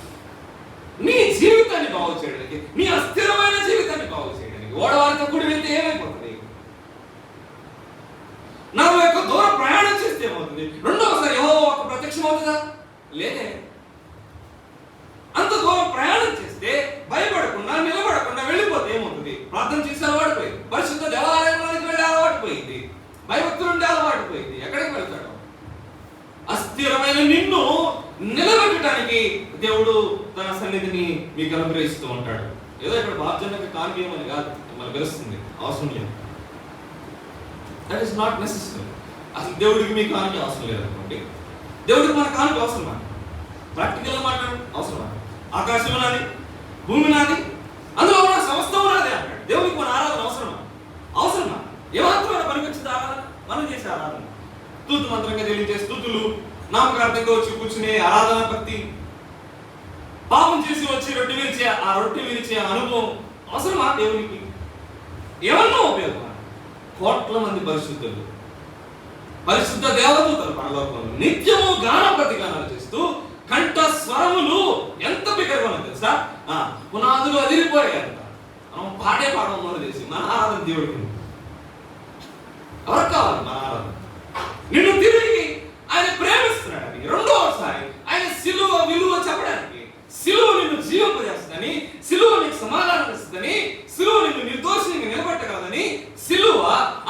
నీ జీవితాన్ని బాగు చేయడానికి, నీ అస్థిరమైన జీవితాన్ని బాగు చేయడానికి. ఓడవారితో కూడి వెళ్తే ఏమైపోతుంది? 40 యొక్క దూరం ప్రయాణం చేస్తే ఏమవుతుంది? 2వసారి యెహోవా ప్రత్యక్షం అవుతుందా? లేదే. అంత దూరం ప్రయాణం చేస్తే భయపడకుండా, నిలబడకుండా వెళ్ళిపోతే ఏమవుతుంది? ప్రార్థన చేసే అలవాటు పోయింది, పరిశుద్ధ దేవాలయంలోకి వెళ్ళే అలవాటు పోయింది, భయభక్తులు ఉండే అలవాటు పోయింది. ఎక్కడికి వెళ్తాడు? అస్థిరమైన నిన్ను నిలబెట్టడానికి దేవుడు తన సన్నిధిని మీకు అనుగ్రహిస్తూ ఉంటాడు. ఏదో ఇక్కడ బాధ్యతకి కానియమని కాదు, మనకు తెలుస్తుంది, అవసరం లేదు. That is not necessary. అసలు దేవుడికి మీ కానుక అవసరం లేదనుకోండి. దేవుడికి మన కానుక అవసరమా? ప్రాక్టికల్గా మాట్లాడు, అవసరమా? ఆకాశం నాది, భూమి నాది, అందులో ఉన్న సమస్తం నాదే అంటాడు. దేవుడికి మన ఆరాధన అవసరమా? అవసరమా? ఏమాత్రమైన పనికొచ్చింది ఆరాధన? మనం చేసే ఆరాధన స్తుతి మంత్రంగా తెలియజే స్తుతులు, నామకార్థంగా వచ్చి కూర్చునే ఆరాధన భక్తి, పాపం చేసి వచ్చి రొట్టె విరిచే అనుభవం అవసరమా దేవునికి? ఏమన్నా ఉపయోగమా? కోట్ల మంది పరిశుద్ధులు, పరిశుద్ధ దేవదూతలు పరలోకంలో నిత్యము గాన ప్రతిగానాలు చేస్తూ కంఠ స్వరములు ఎంత బిగ్గరగా తెలుసా? పునాదులు అదిరిపోయాయంట. మనం పాడే పాడడం మొదలు చేసి మన ఆరాధన దేవుడికి ఎవరికి కావాలి? మన ఆరాధన. నిన్ను తిరిగి ఆయన ప్రేమిస్తున్నాడు. 2వసారి ఆయన సిలువ విలువ చెప్పడానికి, సిలువ నిన్ను జీవింపజేస్తుందని, సిలువ నీకు సమాధానం ఇస్తుందని, సిలువ నిన్ను నిర్దోషంగా నిలబెట్టగలదని, సిలువ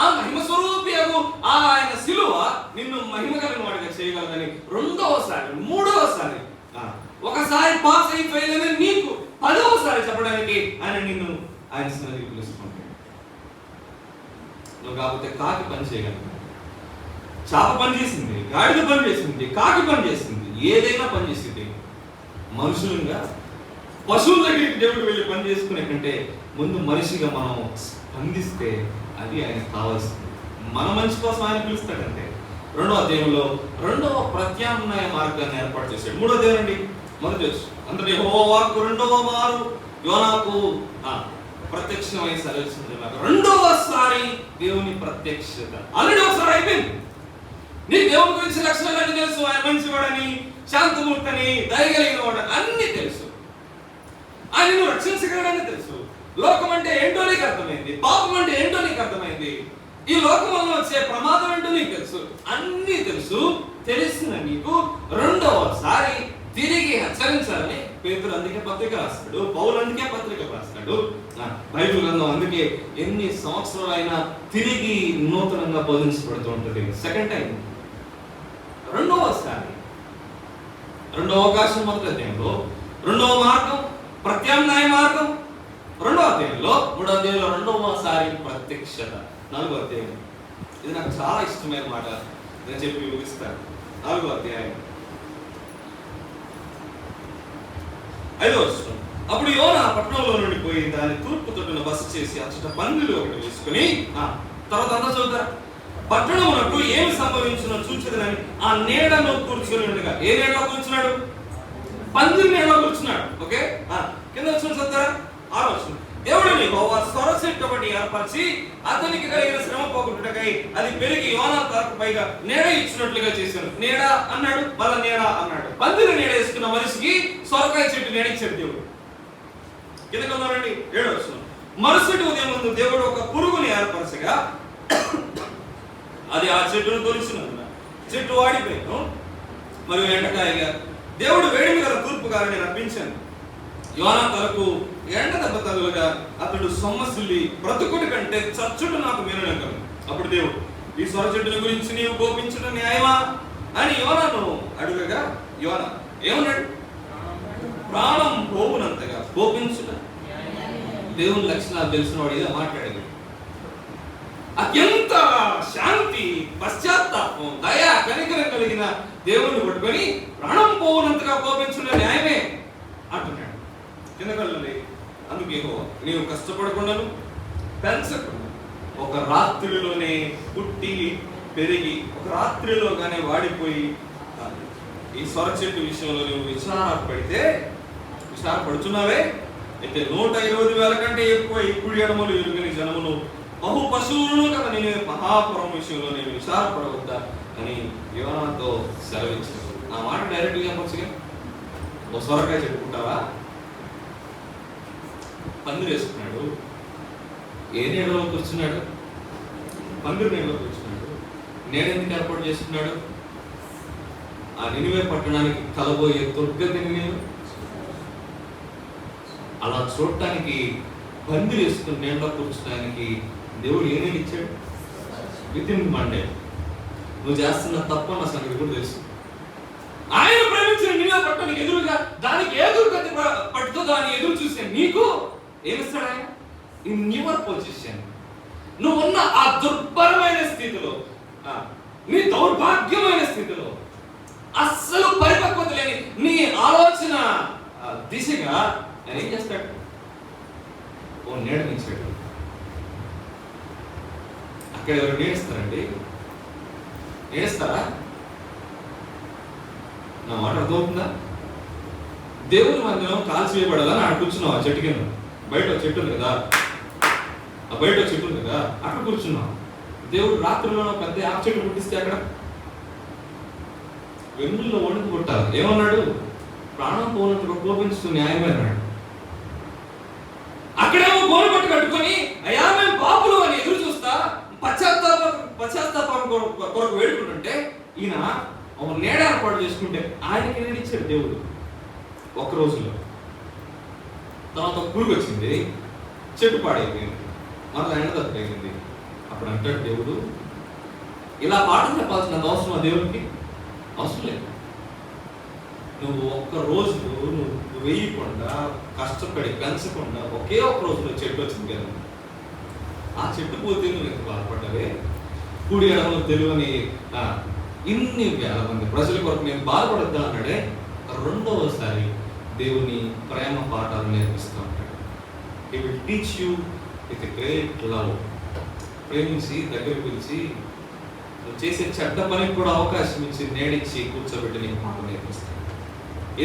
ఆ మహిమ స్వరూపియగు ఆయన సిలువ నిన్ను మహిమ కలిగిన వాడిగా చేయగలదని 2వసారి, 3వసారి, ఒకసారి పాస్ అయి ఫెయిల్ అని నీకు 10వసారి చెప్పడానికి ఆయన సన్నిధికి పిలుచుకుంటాడు. నువ్వు కాకపోతే కాకి పని చేయగలవు. చాప పని చేసింది, గాడిద పని చేసింది, కాకి పని చేసింది, ఏదైనా పని చేసింది. మనుషులుగా పశువుల దగ్గరికి దేవుడు వెళ్ళి పని చేసుకునే కంటే ముందు మనిషిగా మనం స్పందిస్తే అది ఆయనకు కావాల్సింది. మన మంచి కోసం ఆయన పిలుస్తాడంటే. 2వ అధ్యాయంలో 2వ ప్రత్యామ్నాయ మార్గాన్ని ఏర్పాటు చేశాడు. 3వ అధ్యాయం అండి, మొదటి వచ్చి అందరి యెహోవా 2వ మారు యోనాకు ప్రత్యక్షమై సెలవిస్తుంది. 2వసారి దేవుని ప్రత్యక్షత. ఆల్రెడీ ఒకసారి అయిపోయింది. నీ దేవుని గురించి లక్షణాలన్నీ తెలుసు. ఆయన మంచివాడని, శాంతమూర్తని, దయగలిగిన వాడని అన్ని తెలుసు. ఆయనను రక్షించగలడని తెలుసు. లోకం అంటే ఏంటో నీకు అర్థమైంది, పాపం అంటే ఏంటో నీకు అర్థమైంది, ఈ లోకం వల్ల వచ్చే ప్రమాదం ఏంటో నీకు తెలుసు. అన్ని తెలుసు. తెలిసిన నీకు 2వసారి తిరిగి హెచ్చరించాలని పేతురు అందుకే పత్రిక రాస్తాడు, పౌలు అందుకే పత్రిక రాస్తాడు, బైబిల్ గ్రంథం అందుకే ఎన్ని సంవత్సరాలైనా తిరిగి నూతనంగా బోధించబడుతూ ఉంటుంది. సెకండ్ టైం రెండవసారి రెండవ అవకాశం మొదటి అధ్యాయంలో, రెండవ మార్గం ప్రత్యామ్నాయ మార్గం రెండవ అధ్యాయంలో, మూడవ అధ్యాయంలో రెండవసారి ప్రత్యక్షత నాలుగో అధ్యాయం. ఇది నాకు చాలా ఇష్టమైన మాట, నేను చెప్పి ముగిస్తాను. నాలుగో అధ్యాయం 5వ వచనం. అప్పుడు యోనా పట్టణంలో నుండి పోయి దాని తూర్పు తొట్టున బస చేసి అచ్చట పందిరి ఒకటి వేసుకుని, తర్వాత అంతా చదువుతారా, పట్టణమునకు ఏమి సంభవించునో చూచెదనని ఆ నీడలో కూర్చొని ఉండగా. ఏ నీడలో కూర్చున్నాడు? పందిరి నీడలో కూర్చున్నాడు. ఓకే, కింద వచ్చిన చదువుతారా? 6వ వచనం. దేవుడిని యెహోవా సొరచెట్టు ఒకటి ఏర్పరిచి అతనికి కలిగిన శ్రమ పోగొట్టుటకై అది పెరిగి యోనా తలకు పైగా నీడ ఇచ్చినట్లుగా చేశాను. నీడ అన్నాడు, మళ్ళా నీడ అన్నాడు. పందిరి నీడ వేసుకున్న మనిషికి సొరకాయ చెట్టు నీడ ఇచ్చాడు దేవుడు. కిందకి ఉన్నారండి. 7వ వచనం. మరుసటి ఉదయం ముందు దేవుడు ఒక పురుగుని ఏర్పరచగా అది ఆ చెట్టును తొలిచినందున చెట్టు వాడిపోయాను మరియు ఎండకాయగా దేవుడు వేడిమి గల తూర్పు గాలిని రప్పించాను. యోనా తలకు ఎండ దెబ్బ తగులుగా అతడు సొమ్మసిల్లి బ్రతుకుడి కంటే చచ్చుడు నాకు మేలునెక్కను. అప్పుడు దేవుడు, ఈ సొర చెట్టుని గురించి నీవు కోపించడం న్యాయమా అని యోనాను అడుగగా, యోనా ఏమన్నాడు? ప్రాణం పోవునంతగా కోపించుట. దేవుని లక్షణాలు తెలిసిన వాడు ఏదో మాట్లాడేది. అత్యంత శాంతి, పశ్చాత్తాపం, దయా, కనికరం కలిగిన దేవుని పట్టుకొని ప్రాణం పోవునంతగా కోపించుట న్యాయమే అంటున్నాడు. కిందకెళ్ళండి. అందుకే నీవు కష్టపడకుండాను పెంచకుండా ఒక రాత్రిలోనే పుట్టి పెరిగి ఒక రాత్రిలోగానే వాడిపోయి ఈ సొర చెట్టు విషయంలో నువ్వు విచారపడుతున్నావే అయితే 120,000 కంటే ఎక్కువ ఇప్పుడు ఎడమలు ఎరుగని జనమును బహు పశువులను కదా నేను మహాపురం విషయంలో నేను విచారపడవద్దా అని యోనాతో సెలవించాను. ఆ మాట డైరెక్ట్గా చెప్పొచ్చుగా. ఓ సొరకాయ చెప్పుకుంటావా? పందిరి వేసుకున్నాడు. ఏ నీడలో కూర్చున్నాడు? పందిరి నీడలో కూర్చున్నాడు. నేనెందుకు ఏర్పాటు చేసుకున్నాడు? ఆ నినివే పట్టణానికి కలబోయే దుర్గతిని నేను అలా చూడటానికి పందిరి వేసుకుని నీడలో కూర్చోడానికి దేవుడు ఏమేమి ఇచ్చాడు? వితిన్ మండే నువ్వు చేస్తున్న తప్పు అన్న సంగతి కూడా తెలుసు. ఆయన ప్రేమించిన నినివే పట్టణానికి ఎదురుగా దానికి ఏ దుర్గతి పట్టుతో దాన్ని ఎదురు చూసే నీకు ఏమిస్తాడు ఆయన? ఇన్ యువర్ పొజిషన్, నువ్వు ఉన్న ఆ దుర్భరమైన స్థితిలో, నీ దౌర్భాగ్యమైన స్థితిలో, అస్సలు పరిపక్వత లేని నీ ఆలోచన దిశగా ఆయన ఏం చేస్తాడు? ఓ నేర్పించాడు. అక్కడ ఎవరు నేర్స్తారండి? నేర్స్తారా? నా మాట అర్థమవుతుందా? దేవుని మందిరం కాల్చివేయబడాలని ఆడ కూర్చున్నావు. ఆ చెట్టు కింద బయట చెట్టు ఉంది కదా, ఆ బయట చెట్టు ఉంది కదా, అక్కడ కూర్చున్నాం. దేవుడు రాత్రిలో పెద్ద యాప్ చెట్టు పుట్టిస్తే అక్కడ వెన్నుల్లో వణుకు పుట్టాలి. ఏమన్నాడు? ప్రాణం పోనట్టుగా కోపించు న్యాయమే అన్నాడు. అక్కడేమో గోను పట్టు కట్టుకొని అయ్యా మేము పాపులు అని ఎదురు చూస్తా పశ్చాత్తాపం కొరకు వేడుకుంటుంటే ఈయన ఒక నీడ ఏర్పాటు చేసుకుంటే ఆయనకి నేడిచ్చాడు దేవుడు ఒక్క రోజులో. తర్వాత పురుగు వచ్చింది, చెట్టు పాడైపోయింది, మళ్ళీ ఎండ తప్పిపోయింది. అప్పుడు అంటాడు దేవుడు, ఇలా పాఠం చెప్పాల్సిన అవసరం ఆ దేవుడికి అవసరం లేదు. నువ్వు ఒక్క రోజు నువ్వు వేయకుండా కష్టపడి పెంచకుండా ఒకే ఒక్క రోజులో చెట్టు వచ్చింది కదా, ఆ చెట్టు పోతే నువ్వు ఎంత బాధపడ్డావే. కూడి ఎడమలు తెలియని ఇన్ని వేల మంది ప్రజల కొరకు నేను బాధపడద్దా అన్నాడే. రెండవసారి దేవుని ప్రేమ పాఠాలు నేర్పిస్తూ ఉంటాడు. He will teach you with a great love. ప్రేమించి దగ్గర పిలిచి నువ్వు చేసే చెడ్డ పనికి కూడా అవకాశం ఇచ్చి నేడిచ్చి కూర్చోబెట్టి నీకు మాట నేర్పిస్తాడు.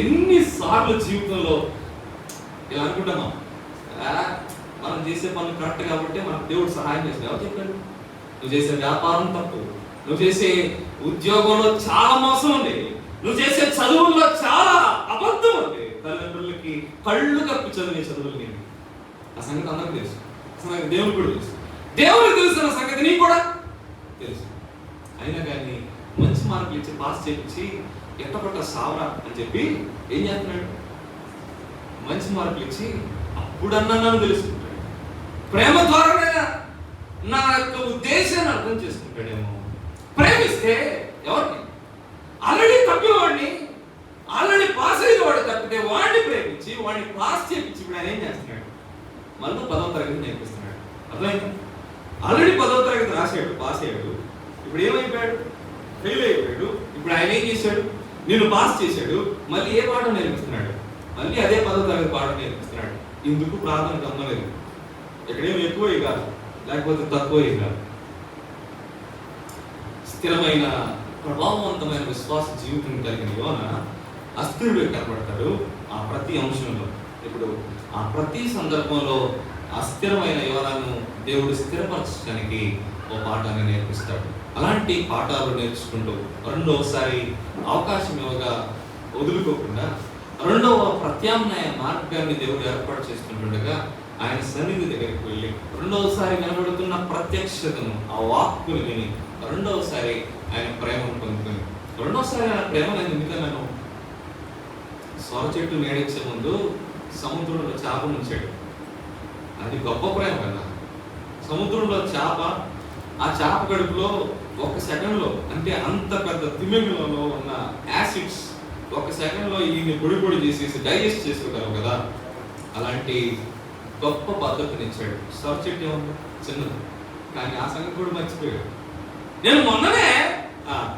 ఎన్నిసార్లు జీవితంలో ఇలా అనుకుంటున్నాం, మనం చేసే పనులు కరెక్ట్ కాబట్టి మనకు దేవుడు సహాయం చేస్తాడు. ఎవరు చెప్పాడు? నువ్వు చేసే వ్యాపారం తప్పు, నువ్వు చేసే ఉద్యోగంలో చాలా మోసం ఉంది, నువ్వు చేసే చదువుల్లో చాలా అబద్ధం ఉంది, తల్లిదండ్రులకి కళ్ళు కప్పి చదివే చదువులు నేను. ఆ సంగతి అందరికీ తెలుసు, సంగతి దేవుడు కూడా తెలుసు, దేవుడికి తెలుసు సంగతి నీకు కూడా తెలుసు. అయినా కానీ మంచి మార్కులు ఇచ్చి పాస్ చేయించి ఎట్టపట్ట సావరా అని చెప్పి ఏం చేస్తున్నాడు? మంచి మార్కులు ఇచ్చి అప్పుడన్నా నన్ను తెలుసుకుంటాడు. ప్రేమ ద్వారానే నా యొక్క ఉద్దేశాన్ని అర్థం చేసుకుంటాడేమో. ప్రేమిస్తే ఎవరిని తప్పిన వాడిని, ఆల్రెడీ పాస్ అయిన వాడు తప్పితే వాడిని ప్రేమించి వాడిని పాస్ చేయించి ఇప్పుడు ఆయన ఏం చేస్తున్నాడు? మళ్ళీ 10వ తరగతి నేర్పిస్తున్నాడు. అర్థమైందా? ఆల్రెడీ 10వ తరగతి రాశాడు, పాస్ అయ్యాడు. ఇప్పుడు ఏమైపోయాడు? ఫెయిల్ అయిపోయాడు. ఇప్పుడు ఆయన ఏం చేశాడు? నిన్ను పాస్ చేశాడు. మళ్ళీ ఏ పాఠం నేర్పిస్తున్నాడు? మళ్ళీ అదే 10వ తరగతి పాఠం నేర్పిస్తున్నాడు. ఇందుకు ప్రార్థన కమ్మలేదు. ఎక్కడేమో ఎక్కువ కాదు, లేకపోతే తక్కువ కాదు. స్థిరమైన ప్రభావవంతమైన విశ్వాస జీవితం కలిగిన యోన అస్థిరుడు కనబడతాడు ఆ ప్రతి అంశంలో. ఇప్పుడు ఆ ప్రతి సందర్భంలో అస్థిరమైన యోనాను దేవుడు స్థిరపరచడానికి ఓ పాఠాన్ని నేర్పిస్తాడు. అలాంటి పాఠాలు నేర్చుకుంటూ రెండోసారి అవకాశం ఇవ్వగా వదులుకోకుండా రెండవ ప్రత్యామ్నాయ మార్గాన్ని దేవుడు ఏర్పాటు చేసుకుంటుండగా ఆయన సన్నిధి దగ్గరికి వెళ్ళి రెండవసారి కనబడుతున్న ప్రత్యక్షతను, ఆ వాక్కుని విని రెండవసారి ఆయన ప్రేమను పొందుకొని, రెండవసారి ఆయన ప్రేమ నేను ఎందుకన్నాను? సొర చెట్టు నేడిచ్చే ముందు సముద్రంలో చేప ఉంచాడు. అది గొప్ప ప్రేమ కదా. సముద్రంలో చేప, ఆ చేప కడుపులో 1 సెకండ్లో, అంటే అంత పెద్ద తిమింగలంలో ఉన్న యాసిడ్స్ 1 సెకండ్లో ఈయన్ని పొడి పొడి చేసేసి డైజెస్ట్ చేసుకోగలవు కదా. అలాంటి గొప్ప పద్ధతిని ఇచ్చాడు. సొర చెట్టు ఏమన్నా చిన్నది, కానీ ఆ సంగతి కూడా మర్చిపోయాడు. నేను మొన్ననే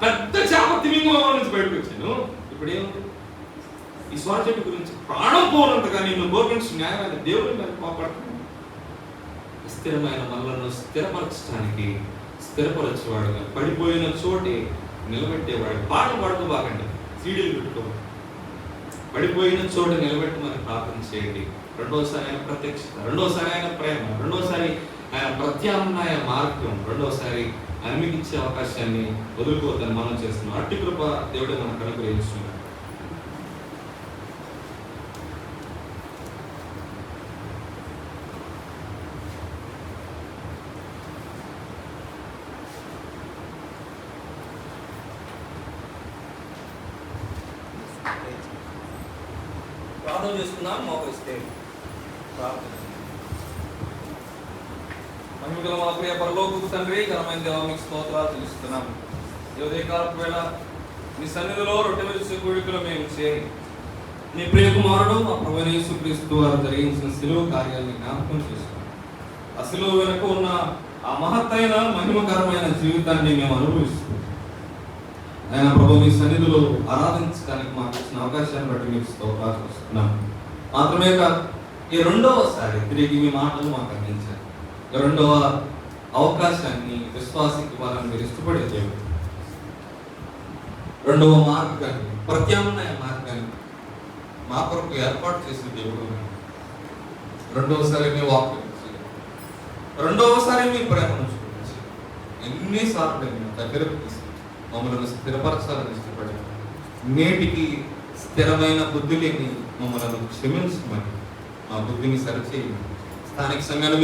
పెద్ద చేప తిమింగలం నుంచి బయటకు వచ్చాను. ఇప్పుడు ఏముంది? ఈ సొర చెట్టు గురించి ప్రాణం పోనంతగా నిన్ను గోపించి న్యాయమైన దేవుని మీద కోపడుతున్నాను. స్థిరమైన మనలను స్థిరపరచడానికి స్థిరపరచేవాడుగా, పడిపోయిన చోటే నిలబెట్టేవాడు. పాటలు పాడుతూ బాగండి, సీడీలు పెట్టుకోవాలి. పడిపోయిన చోట నిలబెట్టమని ప్రార్థన చేయండి. రెండోసారి ఆయన ప్రత్యక్షత, రెండోసారి ఆయన ప్రేమ, రెండోసారి ఆయన ప్రత్యామ్నాయ మార్గం, రెండోసారి ఆయన మీకు ఇచ్చే అవకాశాన్ని వదులుకోవద్దని మనం చేస్తున్నాం. అట్టి కృప దేవుడు మనకు అనుగ్రహిస్తున్నాడు. ప్రార్థన చేసుకుందాం. మోకరిస్తే ప్రార్థన. మహిమగల మా ప్రియ పరలోకపు తండ్రి, ఘనమైన దేవా మీకు స్తోత్రాలు చెల్లిస్తున్నాం. ఈ ఉదయకాలపు వేళ మీ సన్నిధిలో రొట్టె విరిచే కూడికలో మేము చేరి నీ ప్రియ కుమారుడు మా ప్రభువైన యేసుక్రీస్తు వారు జరిగించిన శిలువ కార్యాన్ని జ్ఞాపకం చేసుకున్నాం. ఆ శిలువ వెనుక ఉన్న ఆ మహత్తైన మహిమకరమైన జీవితాన్ని మేము అనుభవిస్తున్నాం. ఆయన ప్రభు మీ సన్నిధిలో ఆరాధించడానికి మాకు ఇచ్చిన అవకాశాన్ని బట్టి మీకు స్తోత్రాలు చేస్తున్నాం. మాత్రమే కాదు, ఈ రెండవసారి తిరిగి మీ మాటలు మాకు అందించారు. రెండవ అవకాశాన్ని విశ్వాసికి వాళ్ళని మీరు ఇష్టపడే దేవుడు, రెండవ మార్గాన్ని, ప్రత్యామ్నాయ మార్గాన్ని మా కొరకు ఏర్పాటు చేసిన దేవుడు. రెండవసారి మీ వాక్యం, రెండవసారి మీ ప్రేమను చూపించి ఎన్నిసార్లు మేము దగ్గరకు తీసుకు మమ్మల్ని స్థిరపరచాలని ఇష్టపడి నేటికి స్థిరమైన బుద్ధి లేని మమ్మల్ని క్షమించమని, మా బుద్ధిని సరిచేయండి. స్థానిక సంఘాన్ని